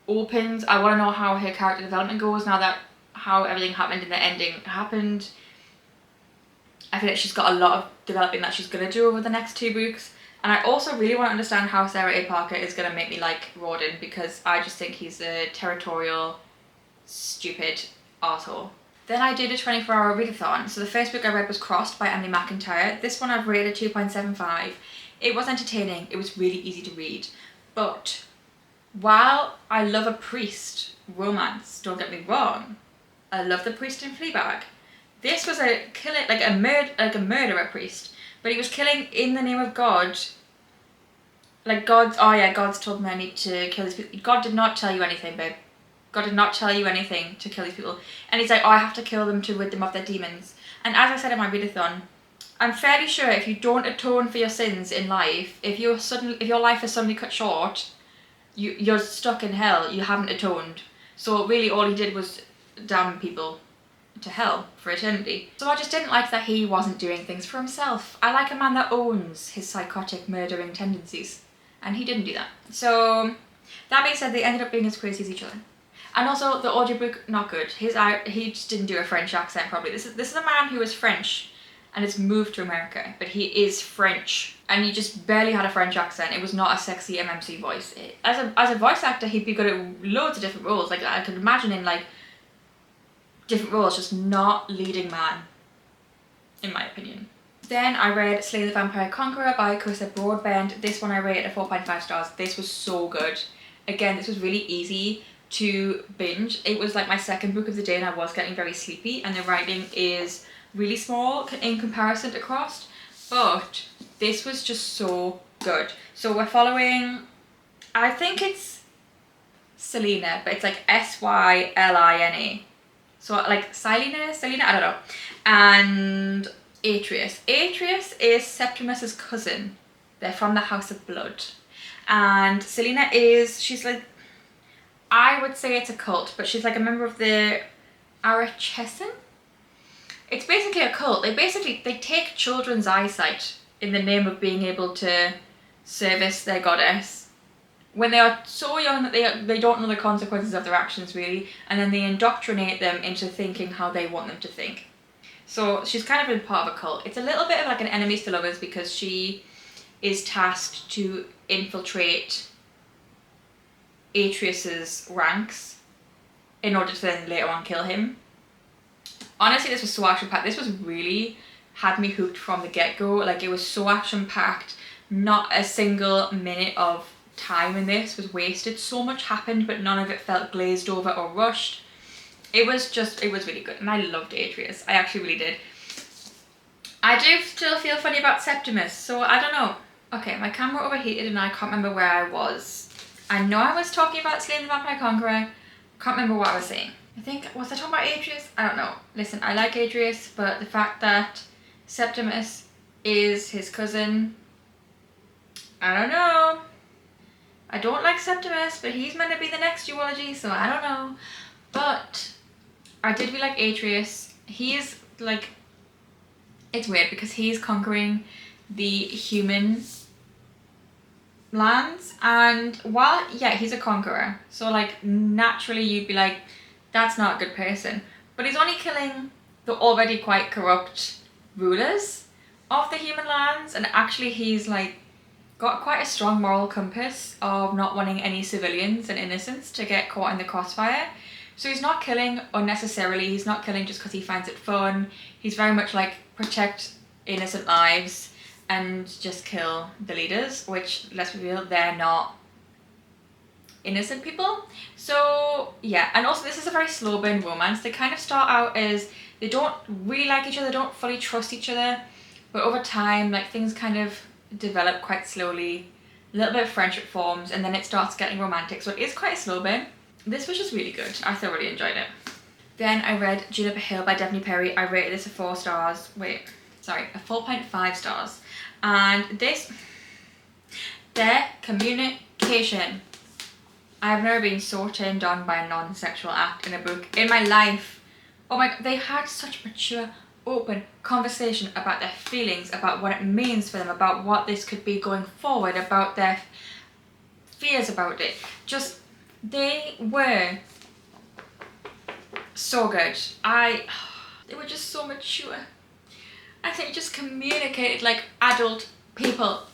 Speaker 1: opens. I want to know how her character development goes now that how everything happened in the ending happened. I feel like she's got a lot of developing that she's going to do over the next 2 books. And I also really want to understand how Sarah A. Parker is going to make me like Rawdon, because I just think he's a territorial, stupid arsehole. Then I did a 24-hour readathon. So the first book I read was Crossed by Emily McIntyre. This one I've rated 2.75. It was entertaining. It was really easy to read. But while I love a priest romance, don't get me wrong, I love the priest in Fleabag. This was a killing, like a murderer priest, but he was killing in the name of God. Like, God's told me I need to kill these people. God did not tell you anything, babe. God did not tell you anything to kill these people. And he's like, oh, I have to kill them to rid them of their demons. And as I said in my readathon, I'm fairly sure if you don't atone for your sins in life, if your life is suddenly cut short, you're stuck in hell. You haven't atoned. So really all he did was damn people. to hell for eternity. So I just didn't like that he wasn't doing things for himself. I like a man that owns his psychotic murdering tendencies, and he didn't do that. So that being said, they ended up being as crazy as each other. And also the audiobook, not good. He just didn't do a French accent properly. This is a man who is French and has moved to America, but he is French, and he just barely had a French accent. It was not a sexy MMC voice. As a voice actor, he'd be good at loads of different roles. Like, I could imagine in like different roles, just not leading man, in my opinion. Then I read Slay the Vampire Conqueror by Cosy Broadbent. This one I rated at 4.5 stars. This was so good. Again, this was really easy to binge. It was like my second book of the day, and I was getting very sleepy, and the writing is really small in comparison to Crossed, but this was just so good. So we're following, I think it's Selena, but it's like Syline. So like Selena, I don't know. And Atreus. Atreus is Septimus's cousin. They're from the House of Blood. And Selena she's like, I would say it's a cult, but she's like a member of the Arachesin. It's basically a cult. They take children's eyesight in the name of being able to service their goddess when they are so young that they don't know the consequences of their actions really, and then they indoctrinate them into thinking how they want them to think. So she's kind of been part of a cult. It's a little bit of like an enemies to lovers, because she is tasked to infiltrate Atreus's ranks in order to then later on kill him. Honestly, this was so action-packed. This was really had me hooked from the get-go. Like, it was so action-packed. Not a single minute of time in this was wasted. So much happened, but none of it felt glazed over or rushed. It was really good, and I loved Atreus. I actually really did. I do still feel funny about Septimus, so I don't know. Okay, my camera overheated and I can't remember where I was. I know I was talking about Slaying the Vampire Conqueror. Can't remember what I was saying. Was I talking about Atreus? I don't know. Listen, I like Atreus, but the fact that Septimus is his cousin, I don't know. I don't like Septimus, but he's meant to be the next duology, so I don't know. But I did really like Atreus. He is like, it's weird because he's conquering the human lands, and while, yeah, he's a conqueror, so like naturally you'd be like, that's not a good person, but he's only killing the already quite corrupt rulers of the human lands, and actually he's like got quite a strong moral compass of not wanting any civilians and innocents to get caught in the crossfire. So he's not killing unnecessarily, he's not killing just because he finds it fun. He's very much like protect innocent lives and just kill the leaders, which, let's be real, they're not innocent people. So yeah, and also this is a very slow burn romance. They kind of start out as they don't really like each other, don't fully trust each other, but over time like things kind of develop quite slowly, a little bit of friendship forms, and then it starts getting romantic. So it is quite a slow burn. This was just really good. I thoroughly enjoyed it. Then I read Juniper Hill by Daphne Perry. I rated this a 4.5 stars. And their communication. I've never been so turned on by a non-sexual act in a book in my life. Oh my god, they had such mature, open conversation about their feelings, about what it means for them, about what this could be going forward, about their fears about it. Just, they were so good. They were just so mature. I think just communicated like adult people.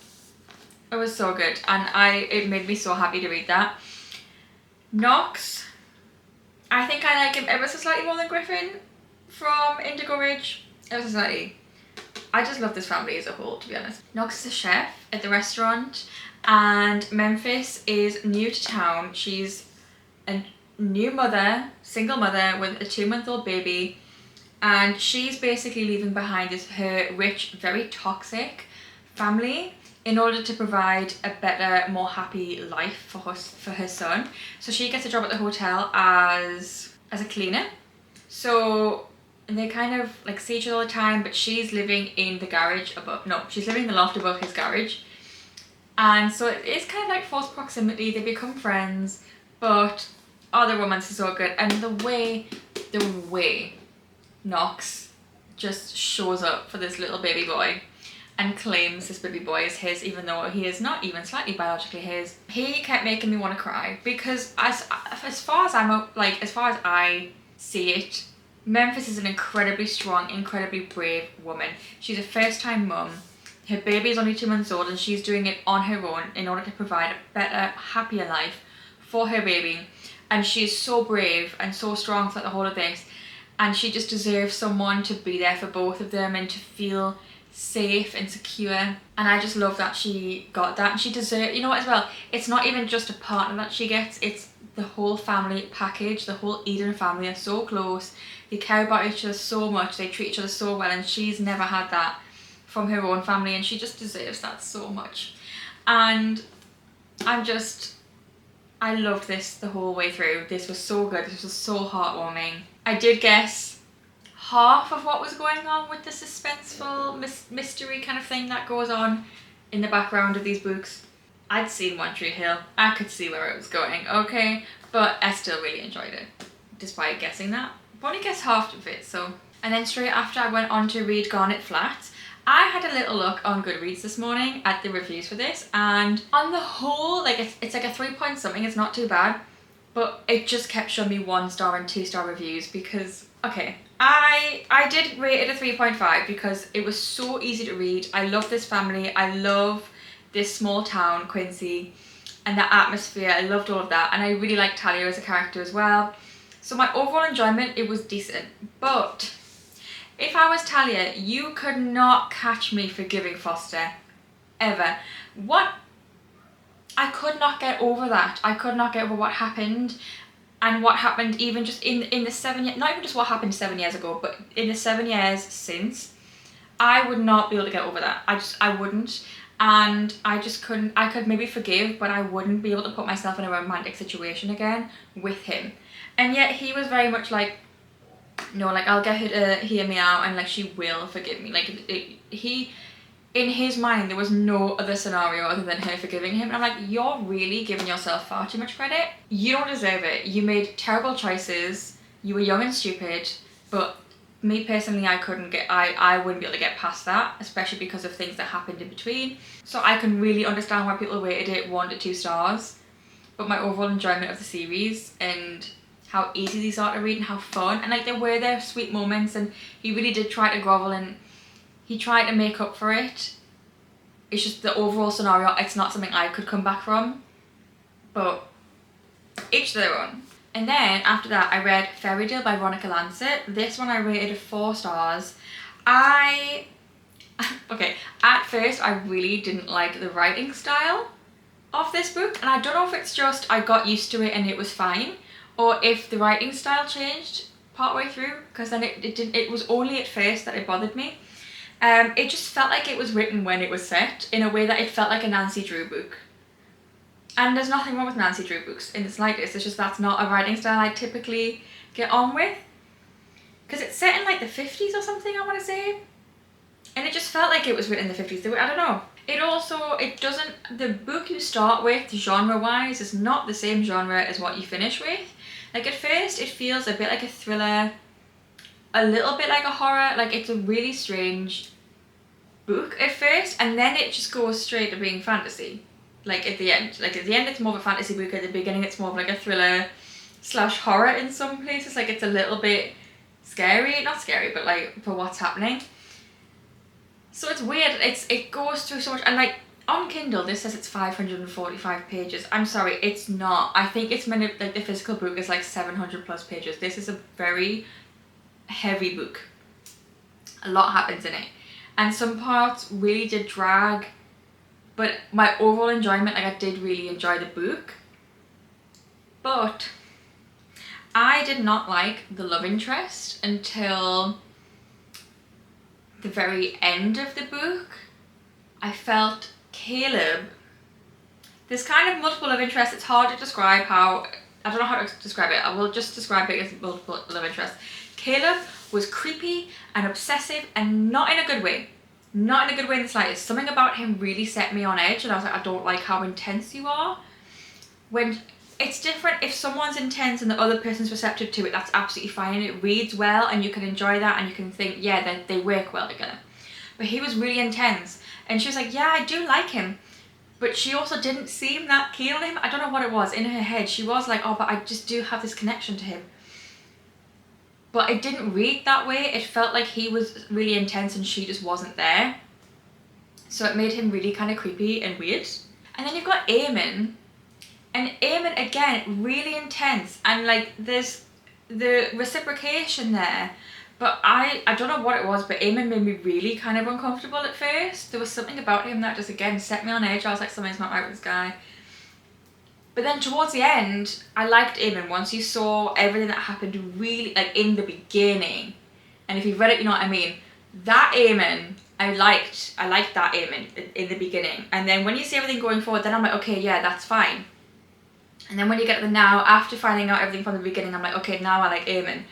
Speaker 1: It was so good, and it made me so happy to read that. Knox, I think I like him ever so slightly more than Griffin from Indigo Ridge. Ever so slightly. I just love this family as a whole, to be honest. Knox is a chef at the restaurant, and Memphis is new to town. She's a new mother, single mother with a 2-month-old baby, and she's basically leaving behind her rich, very toxic family in order to provide a better, more happy life for her son. So she gets a job at the hotel as a cleaner. So they kind of like see each other all the time, but she's living in the garage above. No, she's living in the loft above his garage. And so it is kind of like forced proximity. They become friends, but the romance is so good. And the way Knox just shows up for this little baby boy and claims this baby boy is his, even though he is not even slightly biologically his. He kept making me want to cry because as far as as far as I see it, Memphis is an incredibly strong, incredibly brave woman. She's a first-time mum. Her baby is only 2 months old and she's doing it on her own in order to provide a better, happier life for her baby. And she's so brave and so strong throughout the whole of this. And she just deserves someone to be there for both of them and to feel safe and secure. And I just love that she got that. And she deserves, you know what, as well, it's not even just a partner that she gets, it's the whole family package. The whole Eden family are so close. They care about each other so much. They treat each other so well. And she's never had that from her own family. And she just deserves that so much. And I loved this the whole way through. This was so good. This was so heartwarming. I did guess half of what was going on with the suspenseful mystery kind of thing that goes on in the background of these books. I'd seen One Tree Hill. I could see where it was going, okay? But I still really enjoyed it, despite guessing that. I've only guessed half of it, so. And then straight after I went on to read Garnet Flat, I had a little look on Goodreads this morning at the reviews for this, and on the whole, like it's like a 3 point something, it's not too bad, but it just kept showing me 1-star and 2-star reviews because, okay, I did rate it a 3.5 because it was so easy to read. I love this family, I love this small town, Quincy, and the atmosphere, I loved all of that, and I really liked Talia as a character as well. So my overall enjoyment, it was decent, but if I was Talia, you could not catch me forgiving Foster, ever. I could not get over that. I could not get over what happened, and what happened even just in the 7 years, not even just what happened 7 years ago, but in the 7 years since. I would not be able to get over that. I wouldn't, and I just couldn't. I could maybe forgive, but I wouldn't be able to put myself in a romantic situation again with him. And yet he was very much like, no, like I'll get her to hear me out and like she will forgive me. Like he, in his mind, there was no other scenario other than her forgiving him. And I'm like, you're really giving yourself far too much credit. You don't deserve it. You made terrible choices. You were young and stupid. But me personally, I wouldn't be able to get past that, especially because of things that happened in between. So I can really understand why people rated it 1 to 2 stars. But my overall enjoyment of the series and how easy these are to read and how fun, and like there were their sweet moments, and he really did try to grovel and he tried to make up for it. It's just the overall scenario, it's not something I could come back from, but each their own. And then after that I read Fairy Tale by Veronica Lancet. This one I rated 4 stars. Okay, at first I really didn't like the writing style of this book, and I don't know if it's just I got used to it and it was fine, or if the writing style changed partway through, because then it was only at first that it bothered me. It just felt like it was written when it was set, in a way that it felt like a Nancy Drew book. And there's nothing wrong with Nancy Drew books in the slightest, it's just that's not a writing style I typically get on with. Because it's set in like the 50s or something, I want to say. And it just felt like it was written in the 50s, I don't know. The book you start with, genre-wise, is not the same genre as what you finish with. Like at first it feels a bit like a thriller, a little bit like a horror, like it's a really strange book at first, and then it just goes straight to being fantasy. Like at the end it's more of a fantasy book, at the beginning it's more of like a thriller / horror in some places, like it's a little bit scary, not scary, but like for what's happening. So it's weird, it goes through so much, and like on Kindle this says it's 545 pages. I'm sorry, it's not. I think it's meant to, like the physical book is like 700 plus pages. This is a very heavy book. A lot happens in it. And some parts really did drag, but my overall enjoyment, like I did really enjoy the book. But I did not like the love interest until the very end of the book. I felt Caleb, there's kind of multiple love interests. It's hard to describe how, I don't know how to describe it. I will just describe it as multiple love interests. Caleb was creepy and obsessive, and not in a good way. Not in a good way in the slightest. Something about him really set me on edge, and I was like, I don't like how intense you are. When it's different if someone's intense and the other person's receptive to it. That's absolutely fine. It reads well and you can enjoy that and you can think, yeah, they work well together. But he was really intense and she was like, yeah, I do like him. But she also didn't seem that keen on him. I don't know what it was. In her head, she was like, oh, but I just do have this connection to him. But it didn't read that way. It felt like he was really intense and she just wasn't there. So it made him really kind of creepy and weird. And then you've got Eamon. And Eamon, again, really intense. And like there's the reciprocation there. But I don't know what it was, but Eamon made me really kind of uncomfortable at first. There was something about him that just, again, set me on edge. I was like, something's not right with this guy. But then towards the end, I liked Eamon once you saw everything that happened really, like, in the beginning. And if you've read it, you know what I mean. That Eamon, I liked that Eamon in the beginning. And then when you see everything going forward, then I'm like, okay, yeah, that's fine. And then when you get to the now, after finding out everything from the beginning, I'm like, okay, now I like Eamon.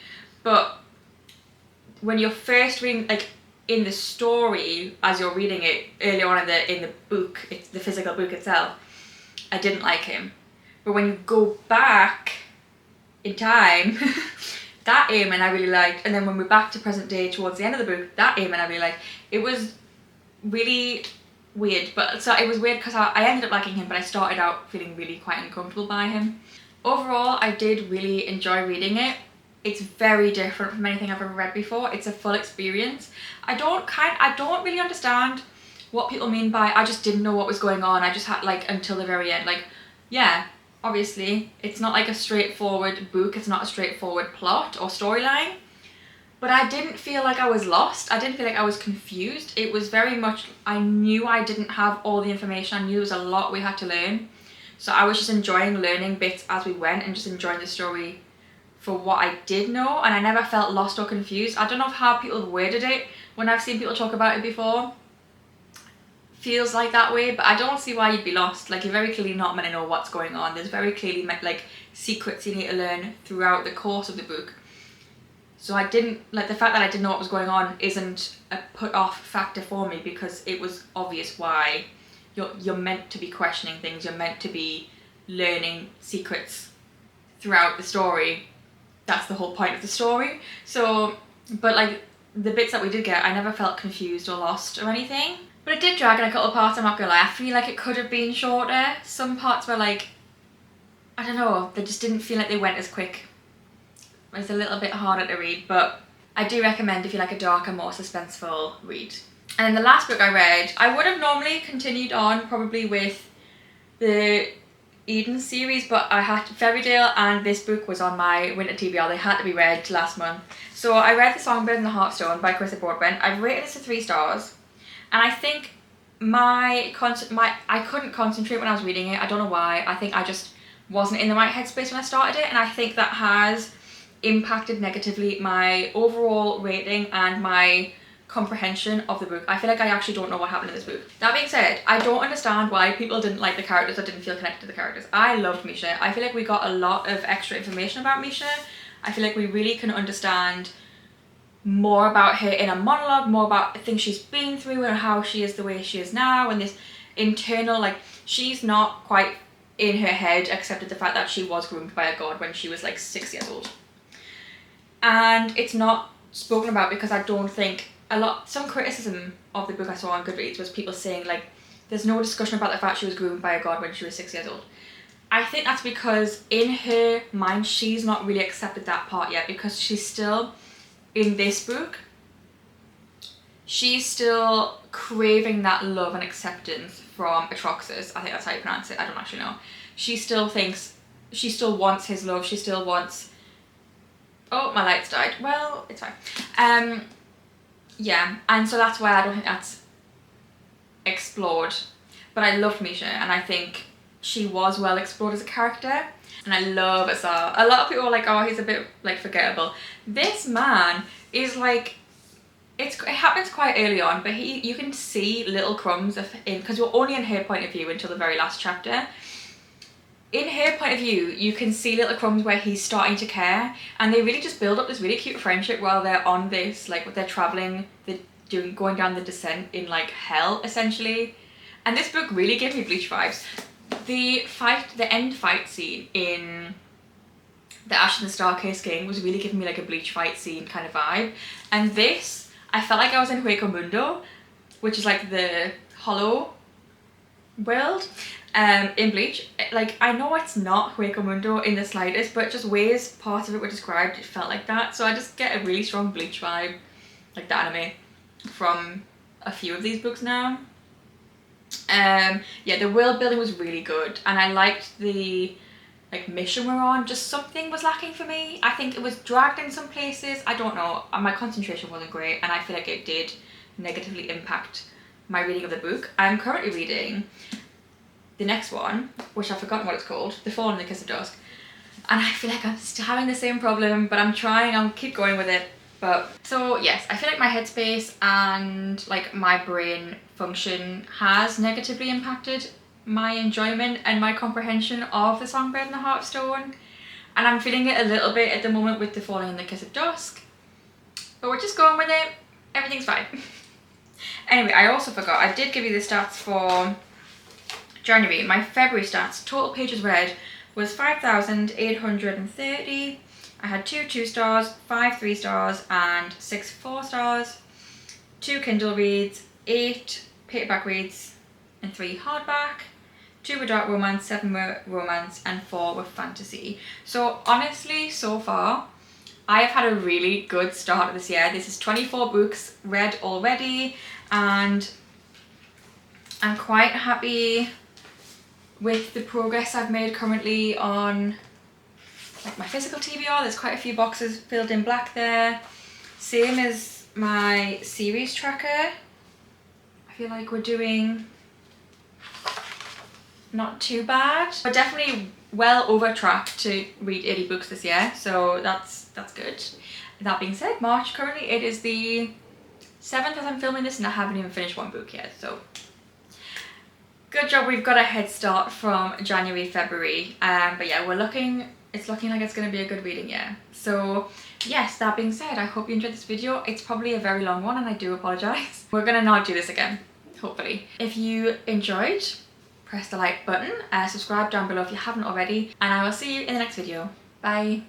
Speaker 1: But when you're first reading, like in the story, as you're reading it earlier on in the book, it's the physical book itself, I didn't like him. But when you go back in time, that Eamon I really liked, and then when we're back to present day towards the end of the book, that Eamon I really liked. It was really weird, but so it was weird because I ended up liking him, but I started out feeling really quite uncomfortable by him. Overall, I did really enjoy reading it. It's very different from anything I've ever read before. It's a full experience. I don't really understand what people mean by I just didn't know what was going on. I just had like until the very end. Like, yeah, obviously it's not like a straightforward book. It's not a straightforward plot or storyline. But I didn't feel like I was lost. I didn't feel like I was confused. It was very much, I knew I didn't have all the information. I knew there was a lot we had to learn. So I was just enjoying learning bits as we went and just enjoying the story for what I did know, and I never felt lost or confused. I don't know how people have worded it when I've seen people talk about it before. Feels like that way, but I don't see why you'd be lost. Like, you're very clearly not meant to know what's going on. There's very clearly like secrets you need to learn throughout the course of the book. So I didn't, like, the fact that I didn't know what was going on isn't a put off factor for me, because it was obvious why. You're meant to be questioning things. You're meant to be learning secrets throughout the story. That's the whole point of the story. So, but like the bits that we did get, I never felt confused or lost or anything. But it did drag in a couple of parts, I'm not gonna lie. I feel like it could have been shorter. Some parts were like, I don't know, they just didn't feel like they went as quick. It was a little bit harder to read, but I do recommend if you like a darker, more suspenseful read. And then the last book I read, I would have normally continued on probably with the Eden series, but I had Fairytale and this book was on my winter TBR. They had to be read last month. So I read The Songbird and the Heartstone by Chris Broadbent. I've rated this to 3 stars, and I think I couldn't concentrate when I was reading it. I don't know why. I think I just wasn't in the right headspace when I started it, and I think that has impacted negatively my overall rating and my comprehension of the book. I feel like I actually don't know what happened in this book. That being said, I don't understand why people didn't like the characters or didn't feel connected to the characters. I loved Misha. I feel like we got a lot of extra information about Misha. I feel like we really can understand more about her in a monologue, more about things she's been through and how she is the way she is now, and this internal, like, she's not quite in her head accepted the fact that she was groomed by a god when she was like 6 years old. And it's not spoken about because I don't think some criticism of the book I saw on Goodreads was people saying like there's no discussion about the fact she was groomed by a god when she was 6 years old. I think that's because in her mind she's not really accepted that part yet, because she's still, in this book, she's still craving that love and acceptance from Atroxus. I think that's how you pronounce it. I don't actually know. She still wants his love. She still wants... Oh, my lights died. Well, it's fine. Yeah, and so that's why I don't think that's explored. But I loved Misha, and I think she was well explored as a character. And I love Asar. A lot of people are like, oh, he's a bit like forgettable. This man is like, it happens quite early on, but you can see little crumbs of him, because you're only in her point of view until the very last chapter. In her point of view, you can see little crumbs where he's starting to care, and they really just build up this really cute friendship while they're on this, like, they're traveling, they're going down the descent in like hell essentially. And this book really gave me Bleach vibes. the end fight scene in the Ash and the Star-Kissed King was really giving me like a Bleach fight scene kind of vibe. And this, I felt like I was in Hueco Mundo, which is like the hollow world in Bleach. Like, I know it's not Hueco Mundo in the slightest, but just ways parts of it were described, it felt like that. So I just get a really strong Bleach vibe, like the anime, from a few of these books now. Yeah, the world building was really good, and I liked the like mission we're on. Just something was lacking for me. I think it was dragged in some places. I don't know. My concentration wasn't great, and I feel like it did negatively impact my reading of the book. I'm currently reading the next one, which I've forgotten what it's called, The Fall and the Kiss of Dusk, and I feel like I'm still having the same problem, but I'm trying. I'll keep going with it. But so yes, I feel like my headspace and like my brain function has negatively impacted my enjoyment and my comprehension of The Songbird and the Heartstone, and I'm feeling it a little bit at the moment with The Falling and the Kiss of Dusk, but we're just going with it. Everything's fine. Anyway, I also forgot, I did give you the stats for January. My February stats, total pages read was 5,830. I had 2 2-stars, 5 3-stars, and 6 4-stars, 2 Kindle reads, 8 paperback reads, and 3 hardback. 2 were dark romance, 7 were romance, and 4 were fantasy. So honestly, so far, I have had a really good start this year. This is 24 books read already, and I'm quite happy with the progress I've made currently on like my physical TBR. There's quite a few boxes filled in black there. Same as my series tracker. I feel like we're doing not too bad. We're definitely well over track to read 80 books this year, so that's good. That being said, March currently, it is the 7th as I'm filming this and I haven't even finished one book yet, so good job, we've got a head start from January, February. But yeah, it's looking like it's going to be a good reading year. So yes, that being said, I hope you enjoyed this video. It's probably a very long one and I do apologise. We're going to not do this again, hopefully. If you enjoyed, press the like button, subscribe down below if you haven't already, and I will see you in the next video. Bye.